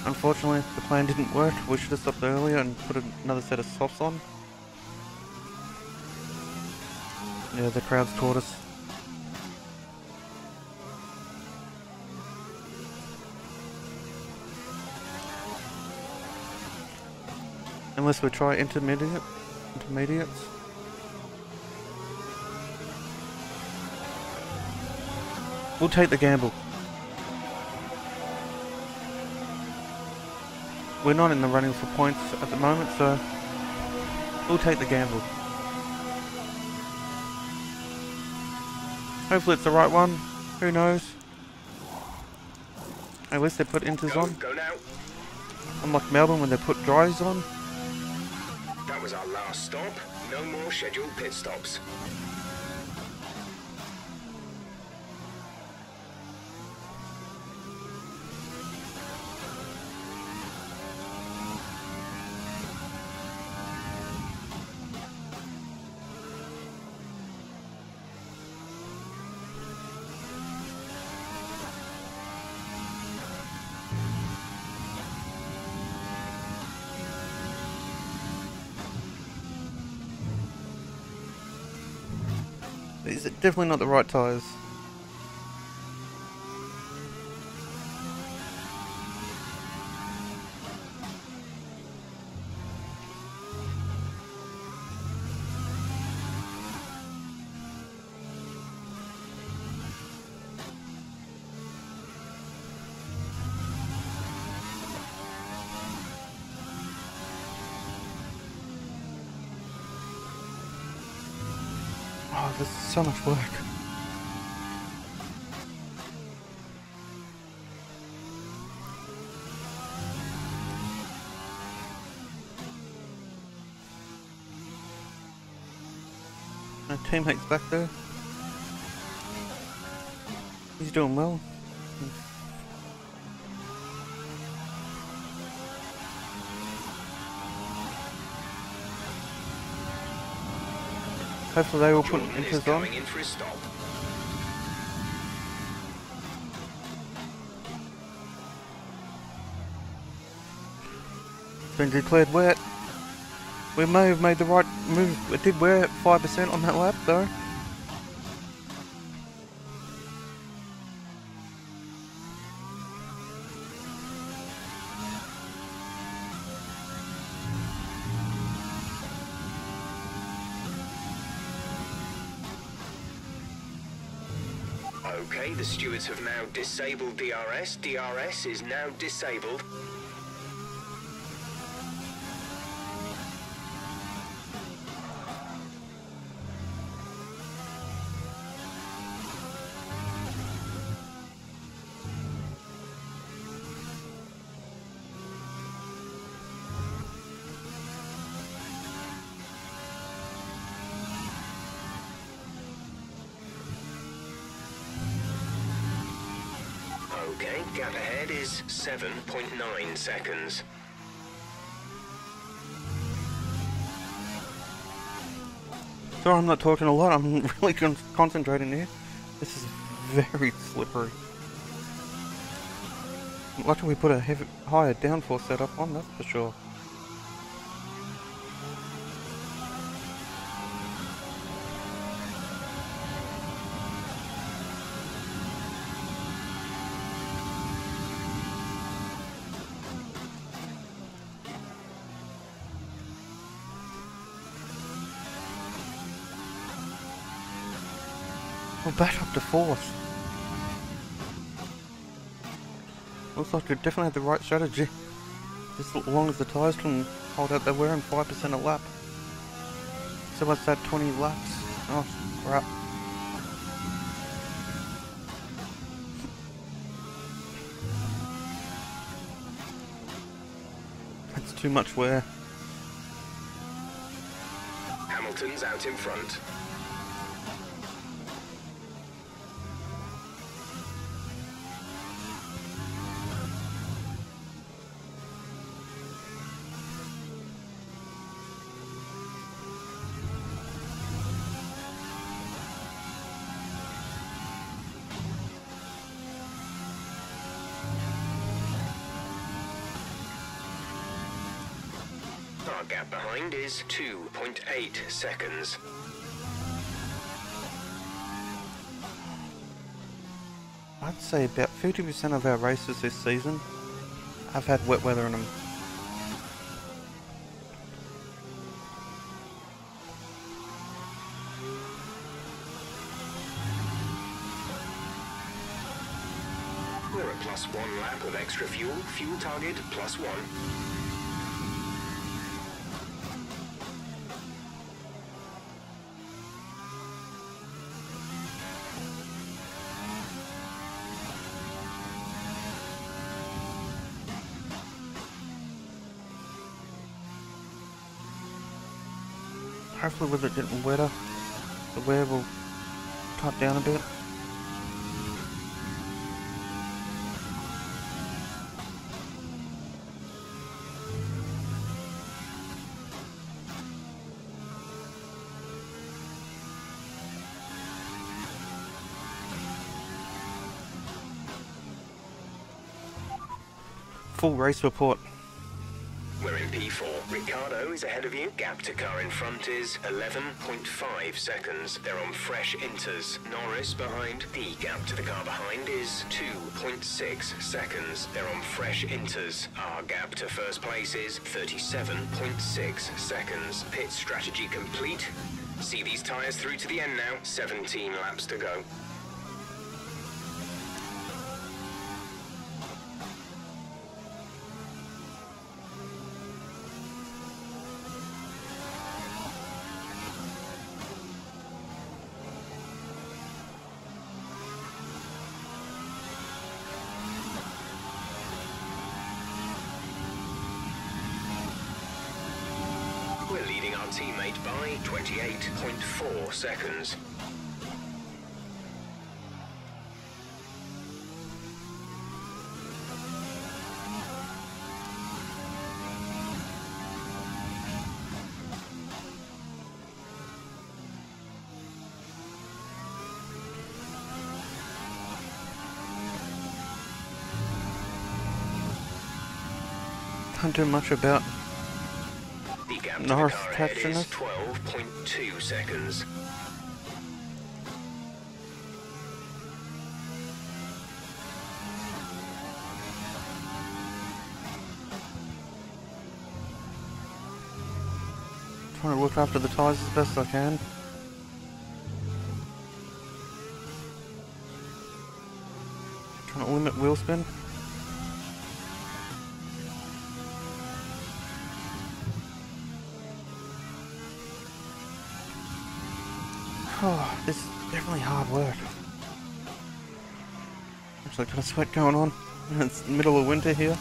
Unfortunately, the plan didn't work. We should have stopped earlier and put another set of softs on. Yeah, the crowd's taught us. Unless we try intermediates. We'll take the gamble. We're not in the running for points at the moment, so we'll take the gamble. Hopefully it's the right one. Who knows? At least they put inters on. Go now. Unlike Melbourne when they put dries on. That was our last stop. No more scheduled pit stops. These are definitely not the right tyres. Oh, there's so much work. My teammate's back there. He's doing well. Hopefully they will put Jordan is inters on. coming in for his stop. It's been declared wet. We may have made the right move. We did wear 5% on that lap though. Okay, the stewards have now disabled DRS. DRS is now disabled. Okay, gap ahead is 7.9 seconds. Sorry I'm not talking a lot, I'm really concentrating here. This is very slippery. Luckily we put a higher downforce setup on, that's for sure. We're back up to 4th. Looks like we definitely had the right strategy. Just as long as the tyres can hold out, they're wearing 5% a lap. So what's that, 20 laps? Oh, crap. That's too much wear. Hamilton's out in front. Our gap behind is 2.8 seconds. I'd say about 50% of our races this season have had wet weather in them. We're at +1 lap of extra fuel. Fuel target +1. Hopefully with it getting wetter, the wear will cut down a bit. Full race report. We're in P4. Ricardo is ahead of you. Gap to car in front is 11.5 seconds. They're on fresh inters. Norris behind. The gap to the car behind is 2.6 seconds. They're on fresh inters. Our gap to first place is 37.6 seconds. Pit strategy complete. See these tyres through to the end now. 17 laps to go. We're leading our teammate by 28.4 seconds. Can't do much about The gap to Norris the car ahead catching is us. 12.2 seconds. Trying to look after the tyres as best I can. Trying to limit wheel spin. Oh, this is definitely hard work. Actually got a sweat going on. It's the middle of winter here.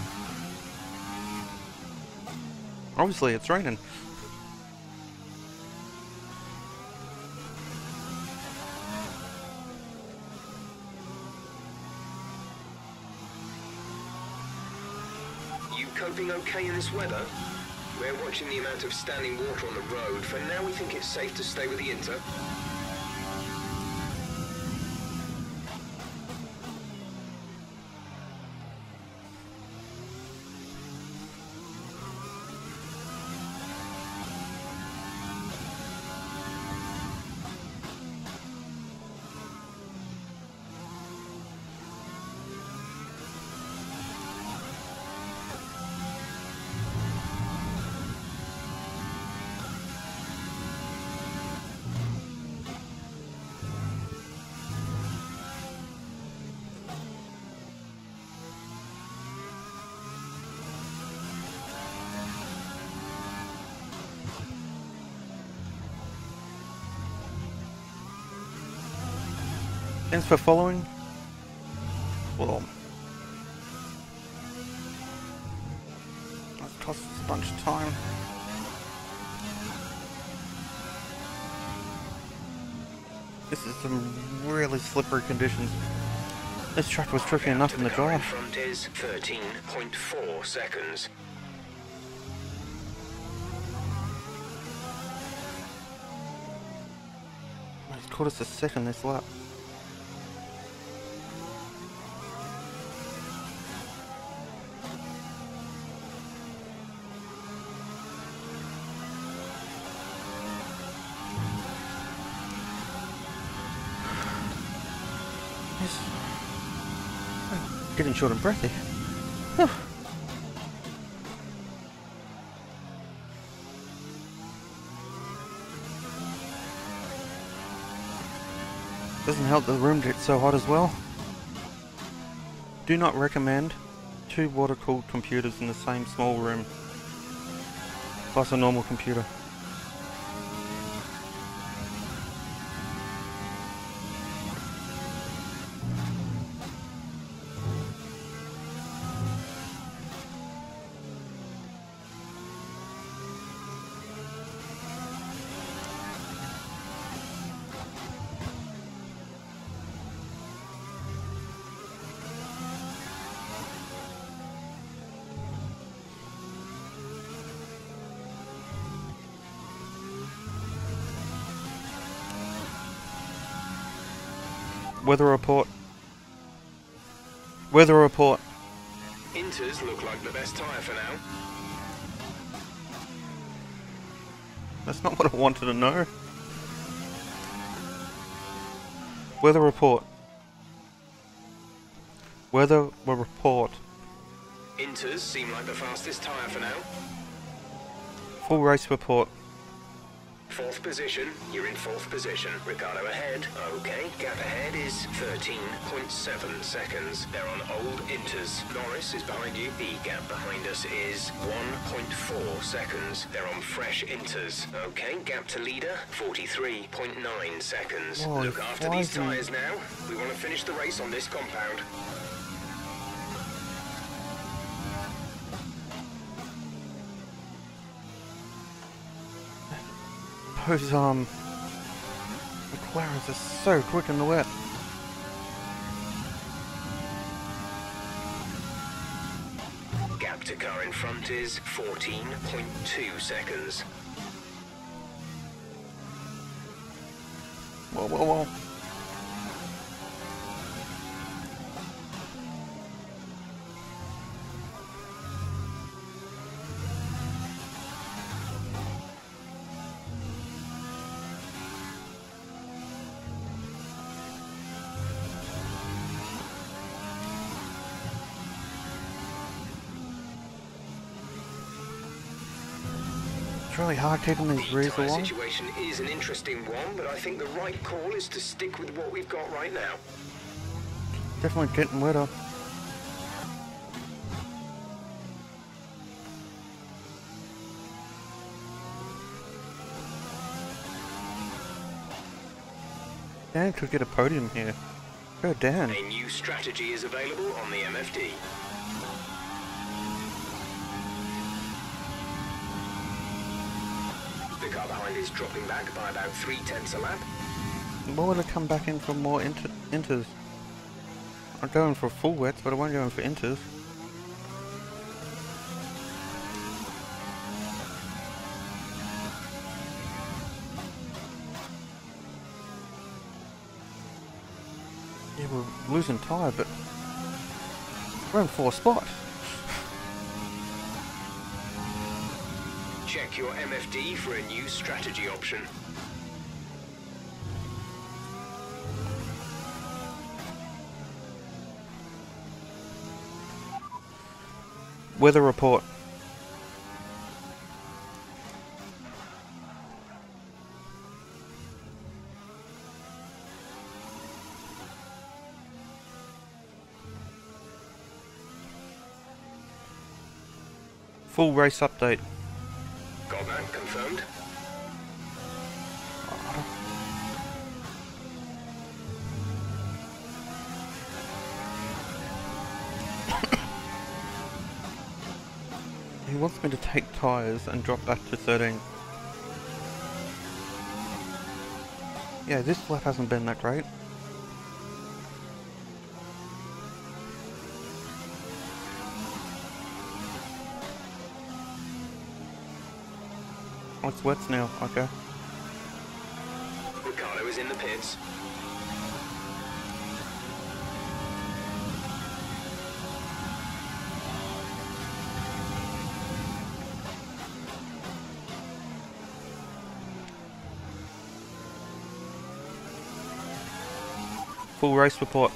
Obviously it's raining. You coping okay in this weather? We're watching the amount of standing water on the road. For now, we think it's safe to stay with the Inter. Thanks for following. Well, that's cost us a bunch of time. This is some really slippery conditions. This track was tricky enough in the car in drive. front is 13.4 seconds. It's caught us a second this lap. Getting short of breath here. Doesn't help that the room gets so hot as well. Do not recommend 2 water-cooled computers in the same small room, plus a normal computer. Weather report. Weather report. Inters look like the best tyre for now. That's not what I wanted to know. Weather report. Weather report. Inters seem like the fastest tyre for now. Full race report. 4th position, you're in 4th position. Ricardo ahead. Okay, gap ahead is 13.7 seconds. They're on old Inters. Norris is behind you. The gap behind us is 1.4 seconds. They're on fresh Inters. Okay, gap to leader, 43.9 seconds. Oh, Look after these tyres now. We want to finish the race on this compound. Those McLarens are so quick in the wet. Gap to car in front is 14.2 seconds. Whoa, whoa, whoa. It's really hard keeping these The rears tyre along. situation is an interesting one, but I think the right call is to stick with what we've got right now. Definitely getting wetter. Dan could get a podium here. Go Dan. A new strategy is available on the MFD. The car behind is dropping back by about 0.3 a lap. Why would I come back in for more inters? I'm going for full wets, but I won't go in for inters. Yeah, we're losing tyre, but we're in 4th spot. Check your MFD for a new strategy option. Weather report. Full race update. Got that confirmed? He wants me to take tyres and drop back to 13. Yeah, this lap hasn't been that great. Oh, it's wets now, okay. Ricardo is in the pits. Full race report.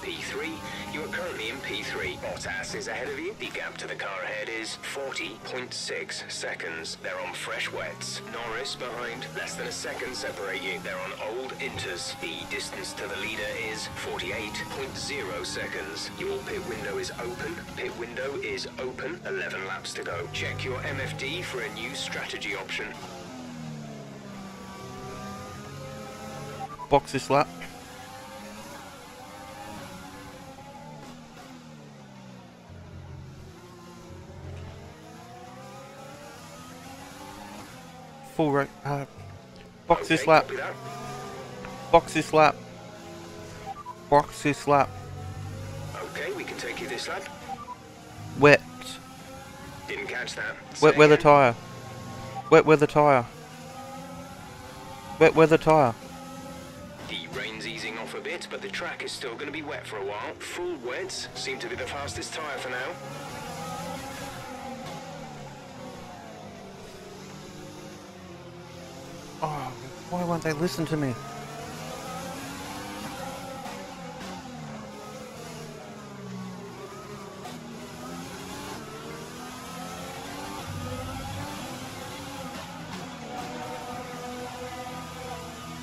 P3. You are currently in P3. Bottas is ahead of you. The gap to the car ahead is 40.6 seconds. They're on fresh wets. Norris behind. Less than a second separate you. They're on old inters. The distance to the leader is 48.0 seconds. Your pit window is open. Pit window is open. 11 laps to go. Check your MFD for a new strategy option. Box this lap. Full rate. Box this lap. Copy that. Box this lap. Box this lap. Okay, we can take you this lap. Wet. Didn't catch that. Wet Say weather again. tyre. Wet weather tyre. Wet weather tyre. The rain's easing off a bit, but the track is still going to be wet for a while. Full wets seem to be the fastest tyre for now. Oh, why won't they listen to me?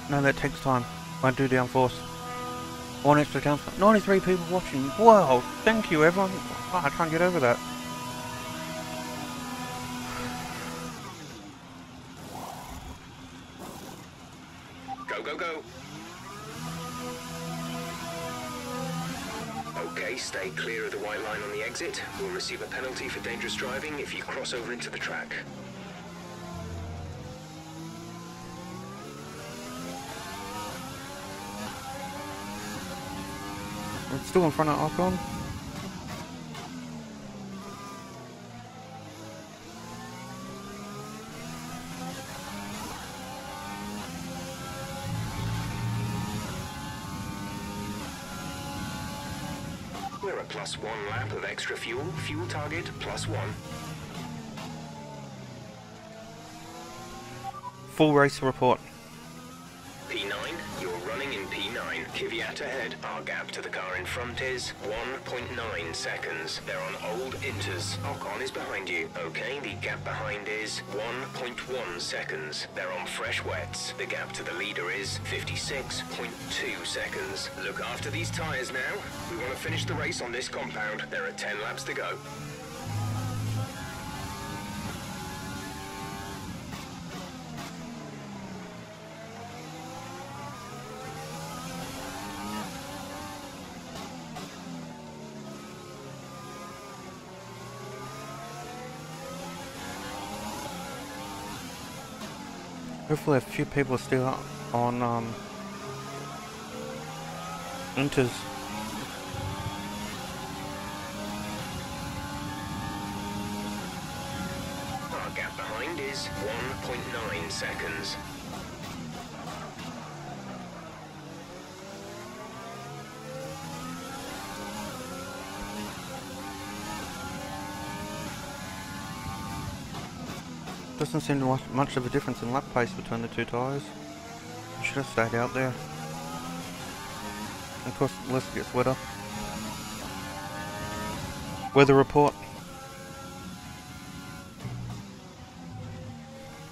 No, that takes time. Won't do downforce. One extra downforce. 93 people watching. Wow, thank you everyone. Oh, I can't get over that. Go, go, go. Okay, stay clear of the white line on the exit. We'll receive a penalty for dangerous driving if you cross over into the track. It's still in front of Ocon. We're at +1 lap of extra fuel. Fuel target +1. Full race report. P9, you're running in P9. Kvyat ahead. Our gap to the car in front is 1.9 seconds. They're on old inters. Ocon is behind you. Okay, the gap behind is 1.1 seconds. They're on fresh wets. The gap to the leader is 56.2 seconds. Look after these tyres now. We want to finish the race on this compound. There are 10 laps to go. Hopefully a few people are still on inters. Our gap behind is 1.9 seconds. Doesn't seem to be much of a difference in lap pace between the two tyres. Should have stayed out there. Of course, unless it gets wetter. Weather report.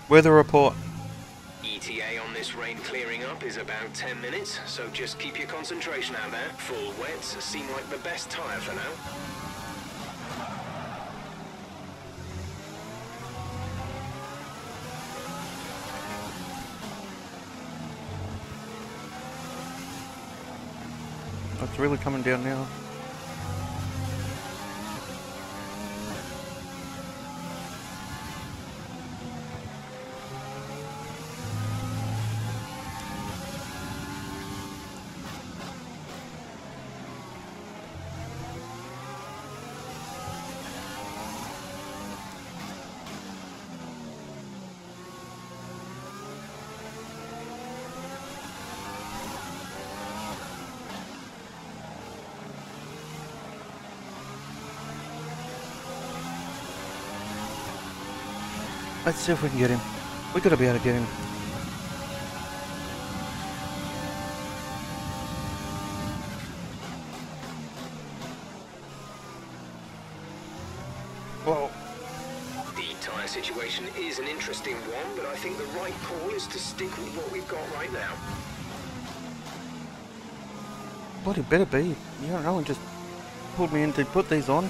Weather report. ETA on this rain clearing up is about 10 minutes, so just keep your concentration out there. Full wets seem like the best tyre for now. It's really coming down now. Let's see if we can get him. We gotta be able to get him. Well, The tyre situation is an interesting one, but I think the right call is to stick with what we've got right now. what it better be. You don't know, and just pulled me in to put these on.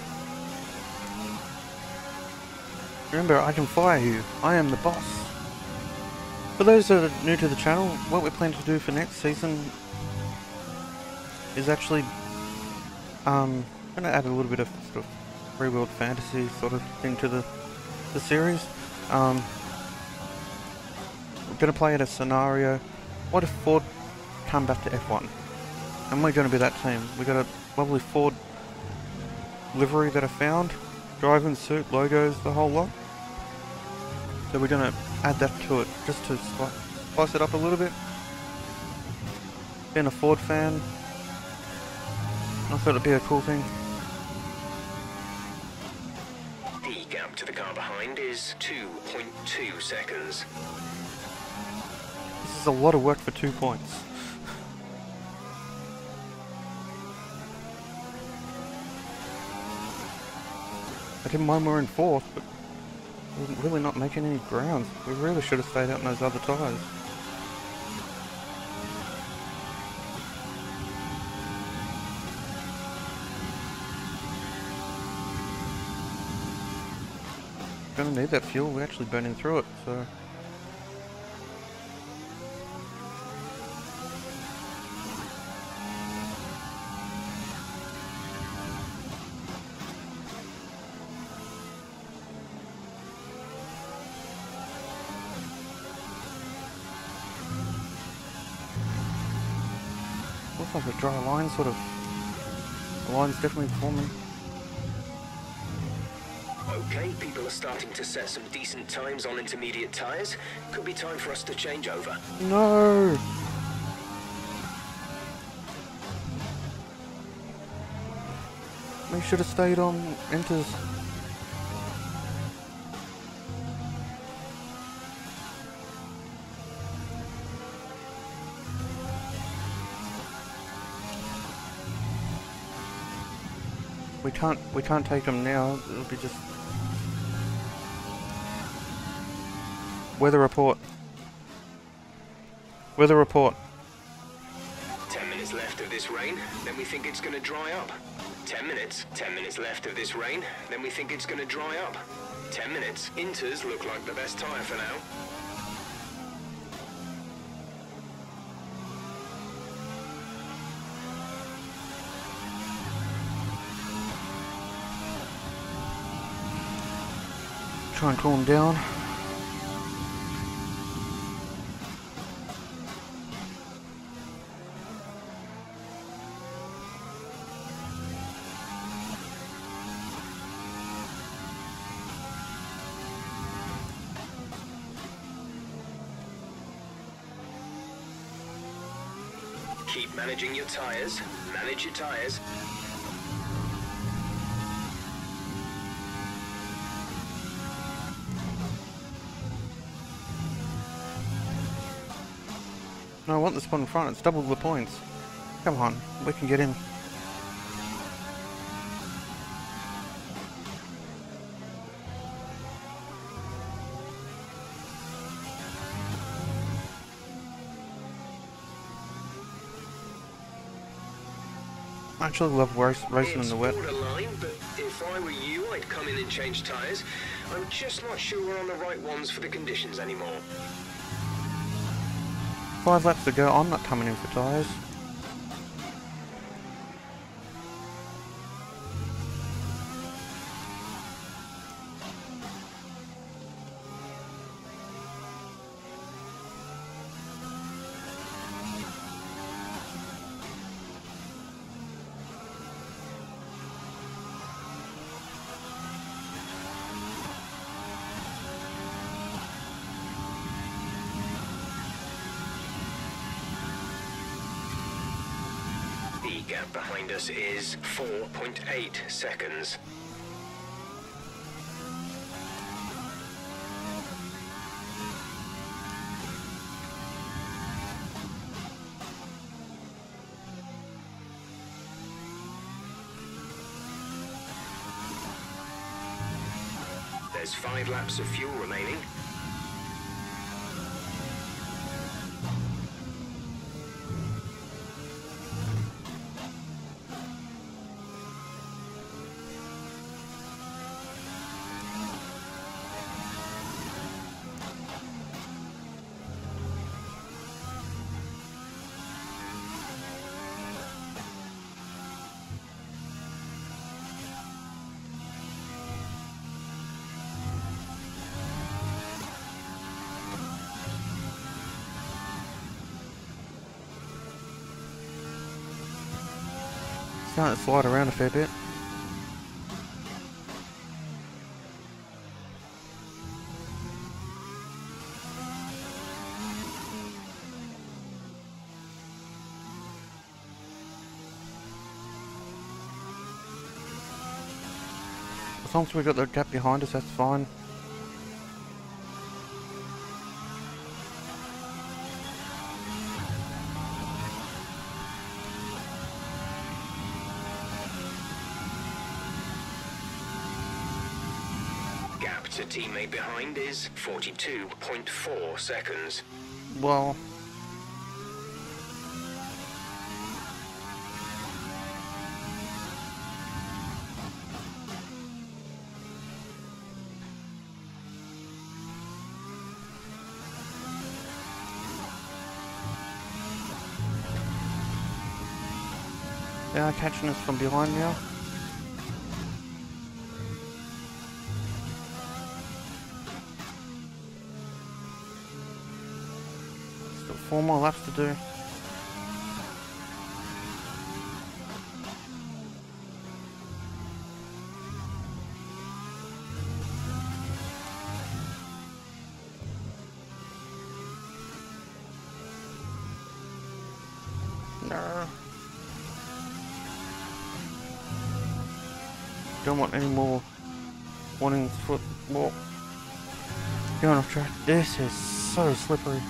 Remember, I can fire you. I am the boss. For those that are new to the channel, what we're planning to do for next season is actually going to add a little bit of sort of real-world fantasy sort of thing to the series. We're going to play at a scenario. What if Ford come back to F1? And we're going to be that team. We got a lovely Ford livery that I found, driving suit, logos, the whole lot. So we're going to add that to it, just to spice it up a little bit. Being a Ford fan, I thought it'd be a cool thing. The gap to the car behind is 2.2 seconds. This is a lot of work for 2 points. I didn't mind we're in 4th, but we're really not making any ground. We really should have stayed out in those other tyres. Gonna need that fuel, we're actually burning through it, so... Looks like a dry line, sort of. The line's definitely forming. Okay, people are starting to set some decent times on intermediate tyres. Could be time for us to change over. No! We should have stayed on enters. We can't take them now. It'll be just weather report. Weather report. 10 minutes left of this rain, then we think it's going to dry up. 10 minutes. 10 minutes left of this rain, then we think it's going to dry up. 10 minutes. Inters look like the best tyre for now. Try and cool them down. Keep managing your tyres. Manage your tyres. No, I want the spot in front. It's double the points. Come on, we can get in. I actually love racing in the wet. It's borderline, but if I were you, I'd come in and change tyres. I'm just not sure we're on the right ones for the conditions anymore. 5 laps to go. I'm not coming in for tyres. The gap behind us is 4.8 seconds. There's 5 laps of fuel remaining. Starting to slide around a fair bit. As long as we got the gap behind us, that's fine. Gap to teammate behind is 42.4 seconds. Well, they are catching us from behind now. Still 4 more laps to do. No. Don't want any more warnings for more going off track. This is so slippery.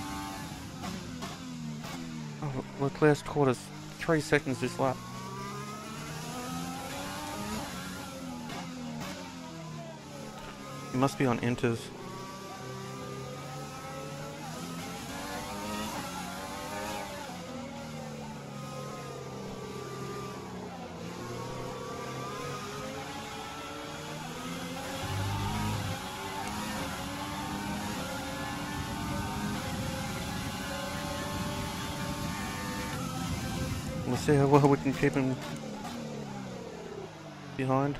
Oh, Leclerc's caught us 3 seconds this lap. He must be on inters. We'll see how well we can keep him behind.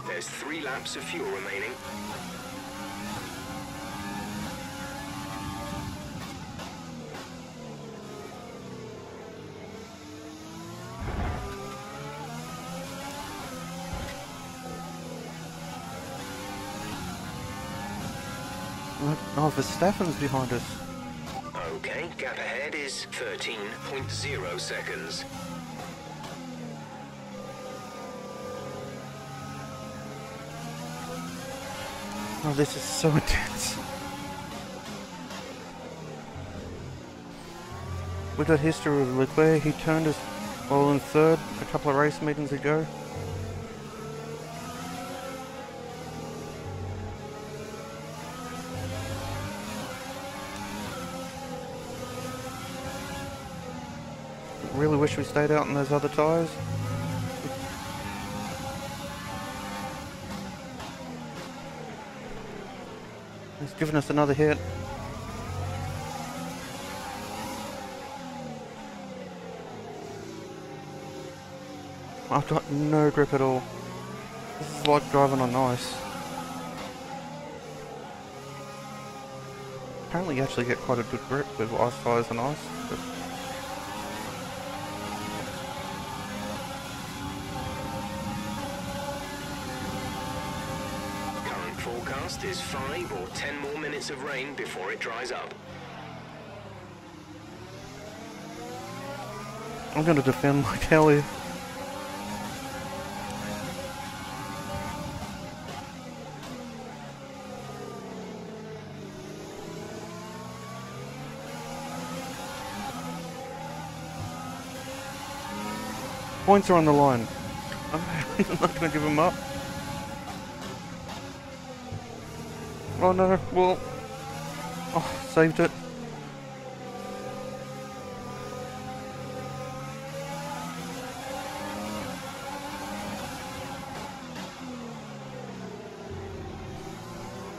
There's 3 laps of fuel remaining. Oh, Verstappen's behind us. Okay, gap ahead is 13.0 seconds. Oh, this is so intense. We got history with Leclerc. He turned us while in third a couple of race meetings ago. Really wish we stayed out in those other tyres. He's given us another hit. I've got no grip at all. This is like driving on ice. Apparently you actually get quite a good grip with ice tyres and ice. But Current forecast is 5 or 10 more minutes of rain before it dries up. I'm going to defend my Kelly. Points are on the line. I'm not going to give them up. Oh no, well, oh, saved it.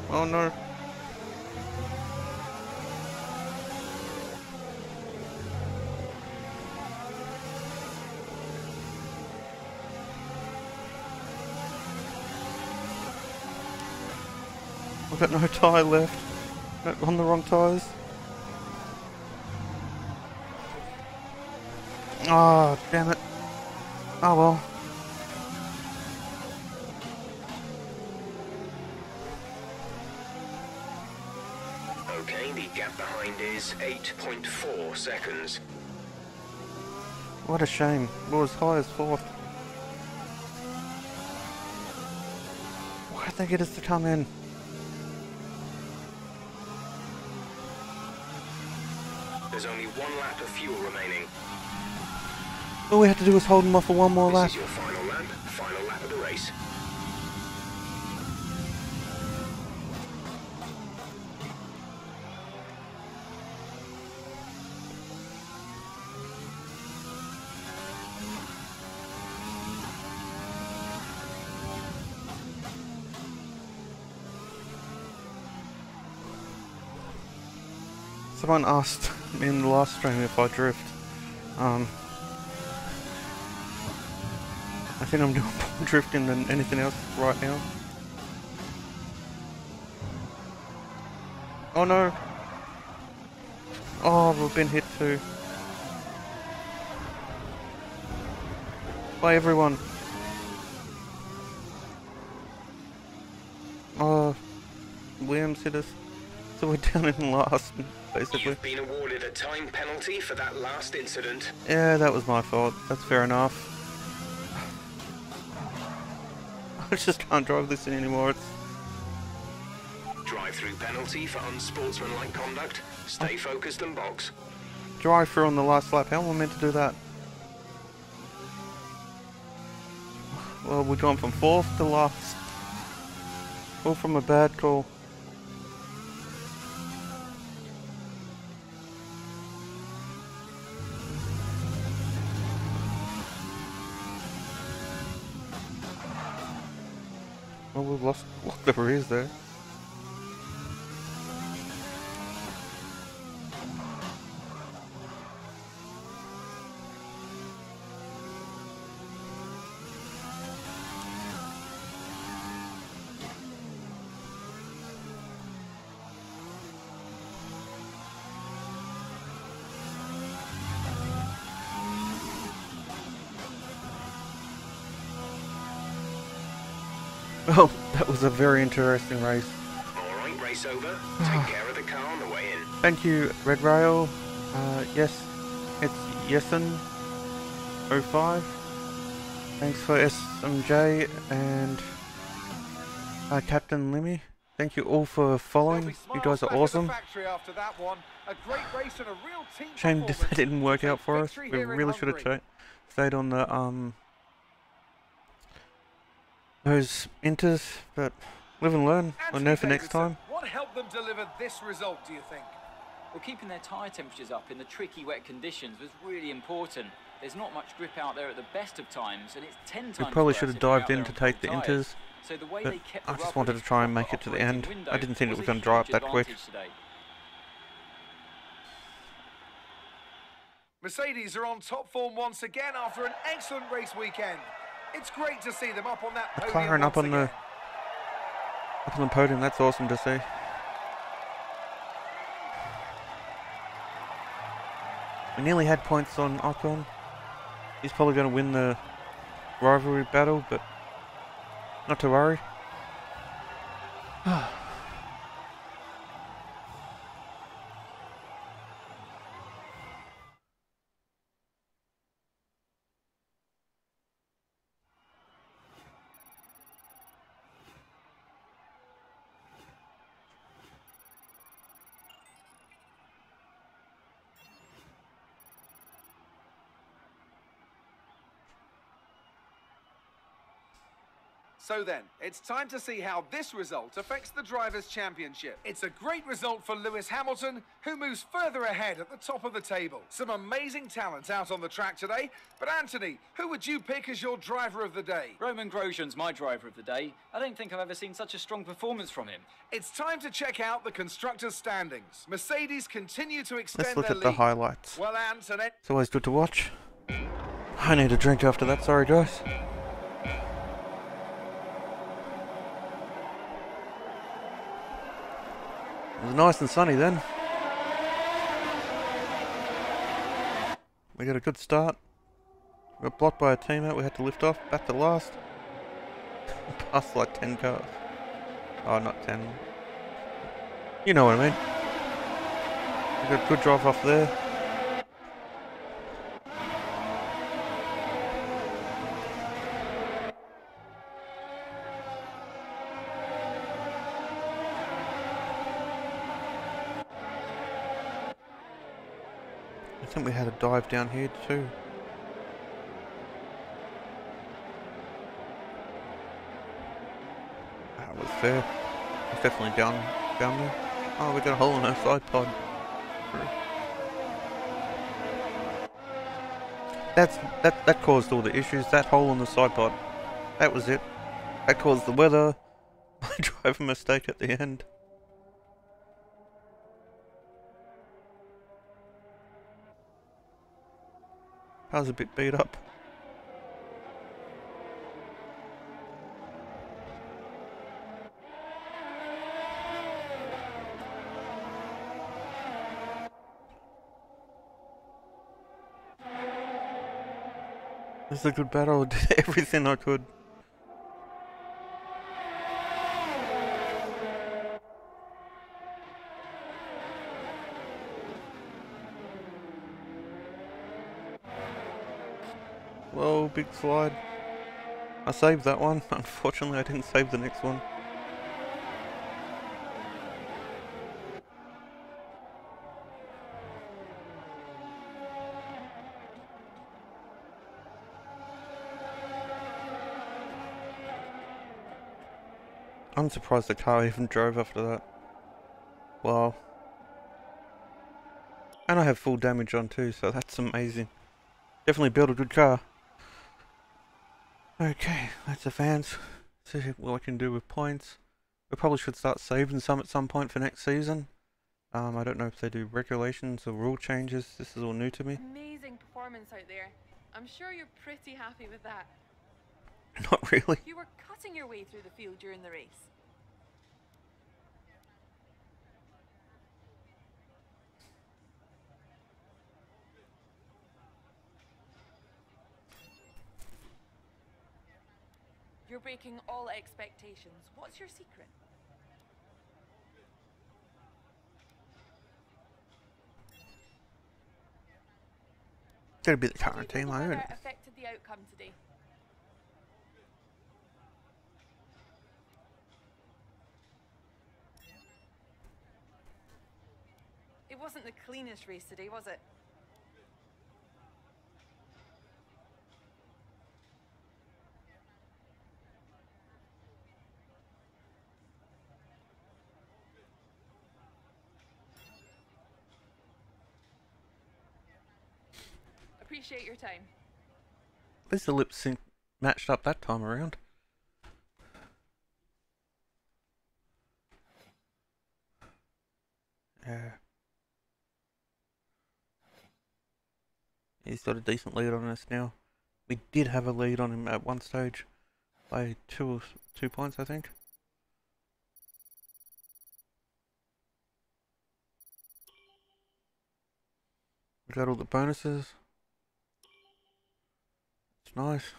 Oh no. I've got no tyre left. No, on the wrong tyres. Oh, damn it. Oh well. Okay, the gap behind is 8.4 seconds. What a shame. We're as high as 4th. Why did they get us to come in? There's only 1 lap of fuel remaining. All we had to do was hold them off for one more This lap. is your final lap of the race. Someone asked me in the last stream if I drift. I think I'm doing more drifting than anything else right now. Oh no! Oh, we've been hit too. By everyone. Oh, Williams hit us. So we're down in last, basically. You've been awarded a time penalty for that last incident. Yeah, that was my fault. That's fair enough. I just can't drive this anymore. It's... Drive-through penalty for unsportsmanlike conduct. Stay focused and box. drive through on the last lap. How am I meant to do that? Well, we're going from 4th to last. All from a bad call. Well, we've lost the rears there. Well, that was a very interesting race. Alright, race over. Take care of the car on the way in. Thank you, Red Rail. Yes, it's Yesin05. Thanks for SMJ and Captain Limmy. Thank you all for following. You guys are awesome. Shame that didn't work out for us. We really should have stayed on the those inters, but live and learn. We'll know for next time. What helped them deliver this result, do you think? Well, keeping their tyre temperatures up in the tricky wet conditions was really important. There's not much grip out there at the best of times, and it's 10 times We probably worse should have if you're dived out there in to on take the cold inters, tyres. So the way but they kept I the just rubber wanted in to its try and proper make it to the operating end. window I didn't think it was was a going to dry up huge that quick. advantage today. Mercedes are on top form once again after an excellent race weekend. It's great to see them up on that podium McLaren up on once the podium. That's awesome to see. We nearly had points on Ocon. He's probably going to win the rivalry battle, but not to worry. So then, it's time to see how this result affects the Drivers' Championship. It's a great result for Lewis Hamilton, who moves further ahead at the top of the table. Some amazing talent out on the track today, but Anthony, who would you pick as your driver of the day? Roman Grosjean's my driver of the day. I don't think I've ever seen such a strong performance from him. It's time to check out the constructors' standings. Mercedes continue to extend Let's look their at the lead. highlights. Well, Anthony... It's always good to watch. I need a drink after that, sorry guys. It was nice and sunny then. We got a good start. We got blocked by a teammate, we had to lift off, back to last. Past like 10 cars. Oh, not 10. You know what I mean. We got a good drive off there. I think we had a dive down here too. That was fair. It's definitely down there. Oh, we got a hole in our side pod. That caused all the issues. That hole in the side pod. That was it. That caused the weather. My driver mistake at the end. I was a bit beat up. This is a good battle. I did everything I could. Whoa, big slide. I saved that one. Unfortunately, I didn't save the next one. I'm surprised the car even drove after that. Wow. And I have full damage on too, so that's amazing. Definitely built a good car. Okay, let's advance. See what I can do with points. We probably should start saving some at some point for next season. I don't know if they do regulations or rule changes. This is all new to me. Amazing performance out there. I'm sure you're pretty happy with that. Not really. You were cutting your way through the field during the race. You're breaking all expectations. What's your secret? Gotta be the How do you current think team, the I weather don't. affected the outcome today? It wasn't the cleanest race today, was it? Appreciate your time. At least the lip sync matched up that time around. Yeah. He's got a decent lead on us now. We did have a lead on him at one stage by 2 points, I think. We got all the bonuses. It's nice.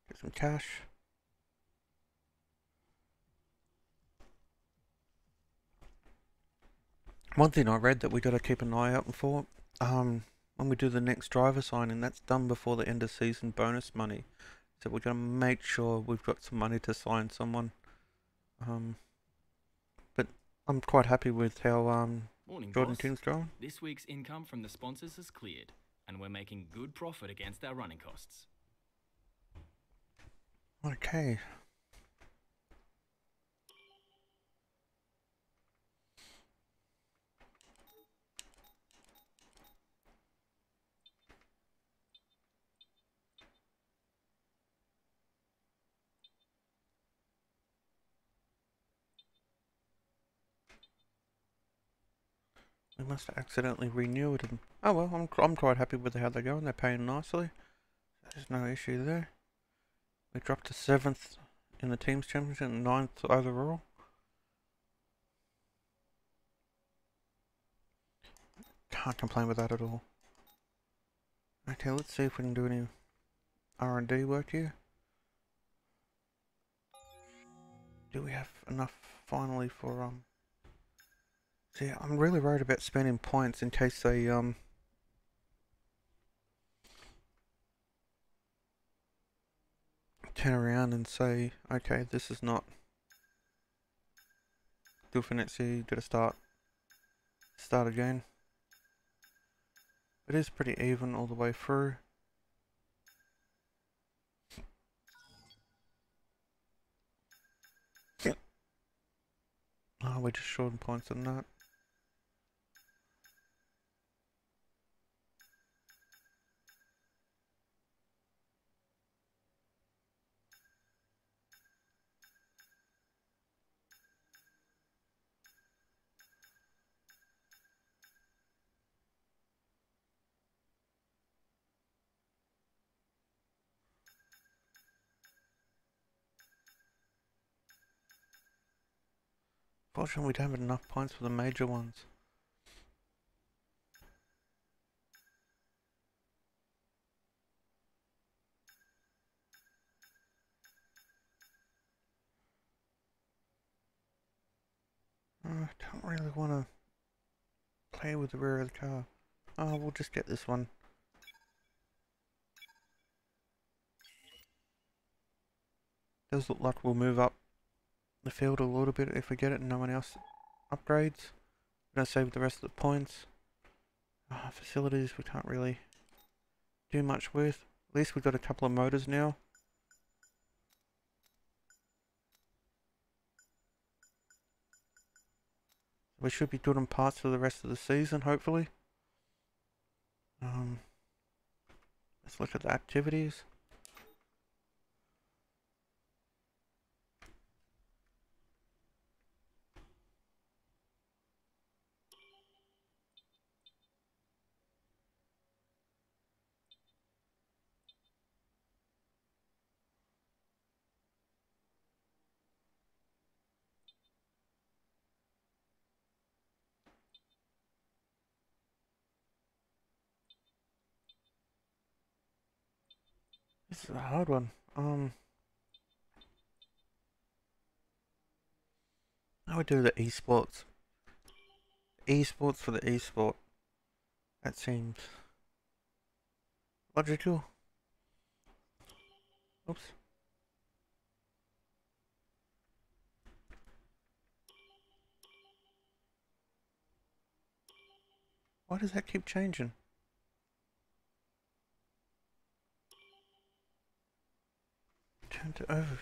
Get some cash. One thing I read that we got to keep an eye out for, when we do the next driver signing, that's done before the end of season bonus money. So we're going to make sure we've got some money to sign someone. But I'm quite happy with how Morning, Jordan boss. King's going. This week's income from the sponsors has cleared, and we're making good profit against our running costs. Okay, We must have accidentally renewed them. Oh well, I'm quite happy with how they're going. They're paying nicely. There's no issue there. We dropped to 7th in the teams championship and 9th overall. Can't complain with that at all. Okay, let's see if we can do any R&D work here. Do we have enough finally for see, I'm really worried about spending points in case they turn around and say, okay, this is not good for next year, you gotta start again. It is pretty even all the way through. Oh, we're just short on points on that. Fortunately, we don't have enough points for the major ones. I don't really want to play with the rear of the car. Oh, we'll just get this one. Does look like we'll move up the field a little bit if we get it and no one else upgrades. We're going to save the rest of the points. Facilities we can't really do much with. At least we've got a couple of motors now. We should be good on parts for the rest of the season, hopefully. Let's look at the activities. This is a hard one. I would do the esports. Esports for the esport. That seems logical. Oops. Why does that keep changing? Turn to overview.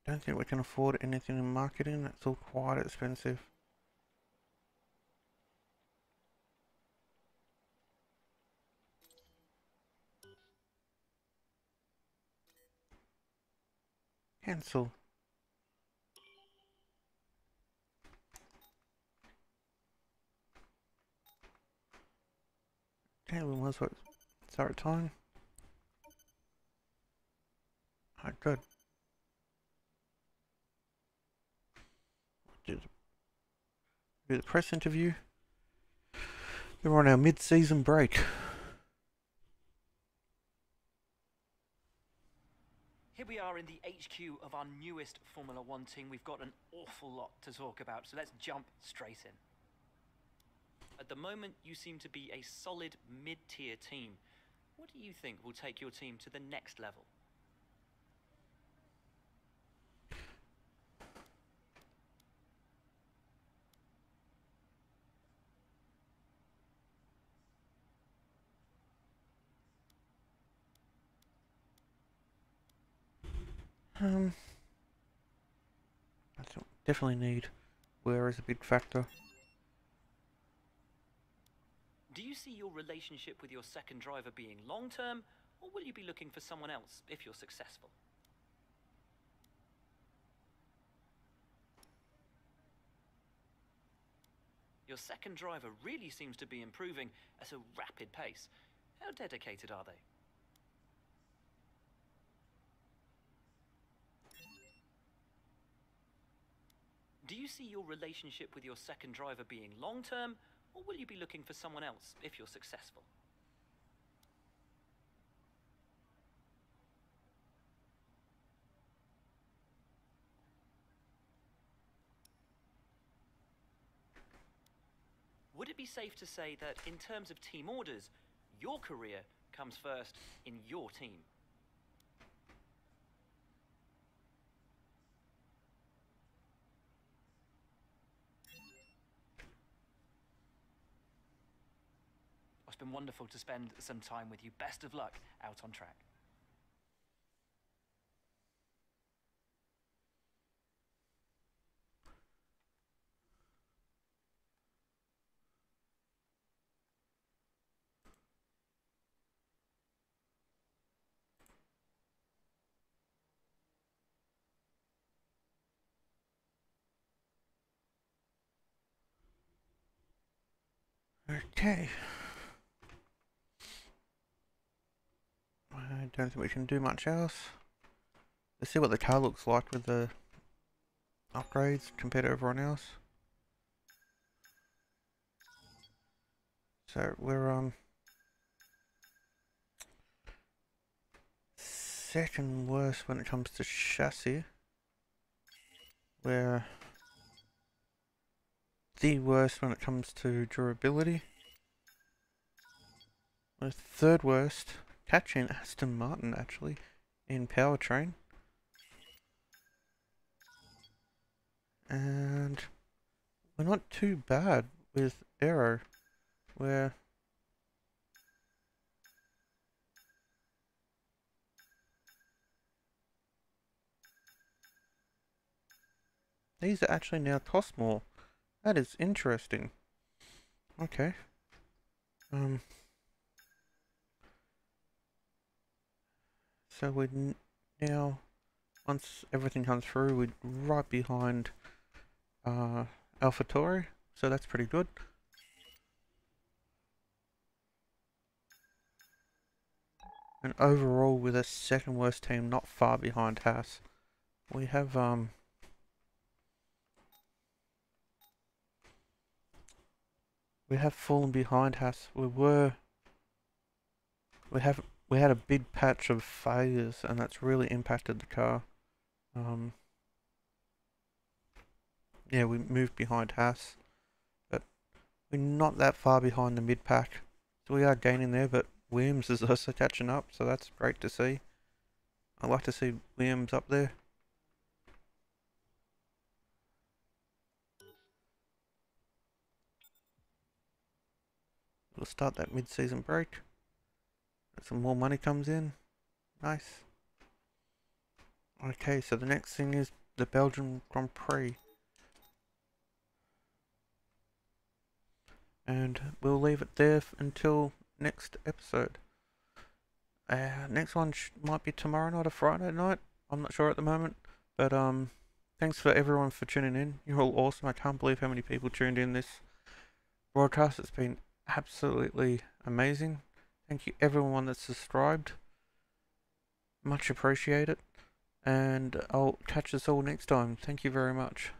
Don't think we can afford anything in marketing. That's all quite expensive. Cancel. Okay, we might as well start time. Alright, good. Do the press interview. We're on our mid-season break. Here we are in the HQ of our newest Formula One team. We've got an awful lot to talk about, so let's jump straight in. At the moment, you seem to be a solid mid-tier team. What do you think will take your team to the next level? I definitely need wear is a big factor. Do you see your relationship with your second driver being long-term, or will you be looking for someone else if you're successful? Your second driver really seems to be improving at a rapid pace. How dedicated are they? Do you see your relationship with your second driver being long-term, or will you be looking for someone else if you're successful? Would it be safe to say that in terms of team orders, your career comes first in your team? It's been wonderful to spend some time with you. Best of luck out on track. Okay. I don't think we can do much else. Let's see what the car looks like with the upgrades compared to everyone else. So we're second worst when it comes to chassis. We're the worst when it comes to durability. We're third worst, catching Aston Martin actually, in powertrain. And we're not too bad with aero. We're these are actually now cost more. That is interesting. Okay. So we're now, once everything comes through, we're right behind AlphaTauri, so that's pretty good. And overall, with a second worst team, not far behind Haas. We have fallen behind Haas. We had a big patch of failures, and that's really impacted the car. Yeah, we moved behind Haas, but we're not that far behind the mid pack. So we are gaining there, but Williams is also catching up, so that's great to see. I'd like to see Williams up there. We'll start that mid-season break. Some more money comes in. Nice. Okay, so the next thing is the Belgian Grand Prix. And we'll leave it there until next episode. Next one might be tomorrow night or Friday night. I'm not sure at the moment. But thanks for everyone for tuning in. You're all awesome. I can't believe how many people tuned in this broadcast. It's been absolutely amazing. Thank you everyone that's subscribed. Much appreciated. And I'll catch us all next time. Thank you very much.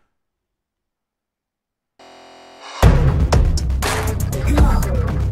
Come on.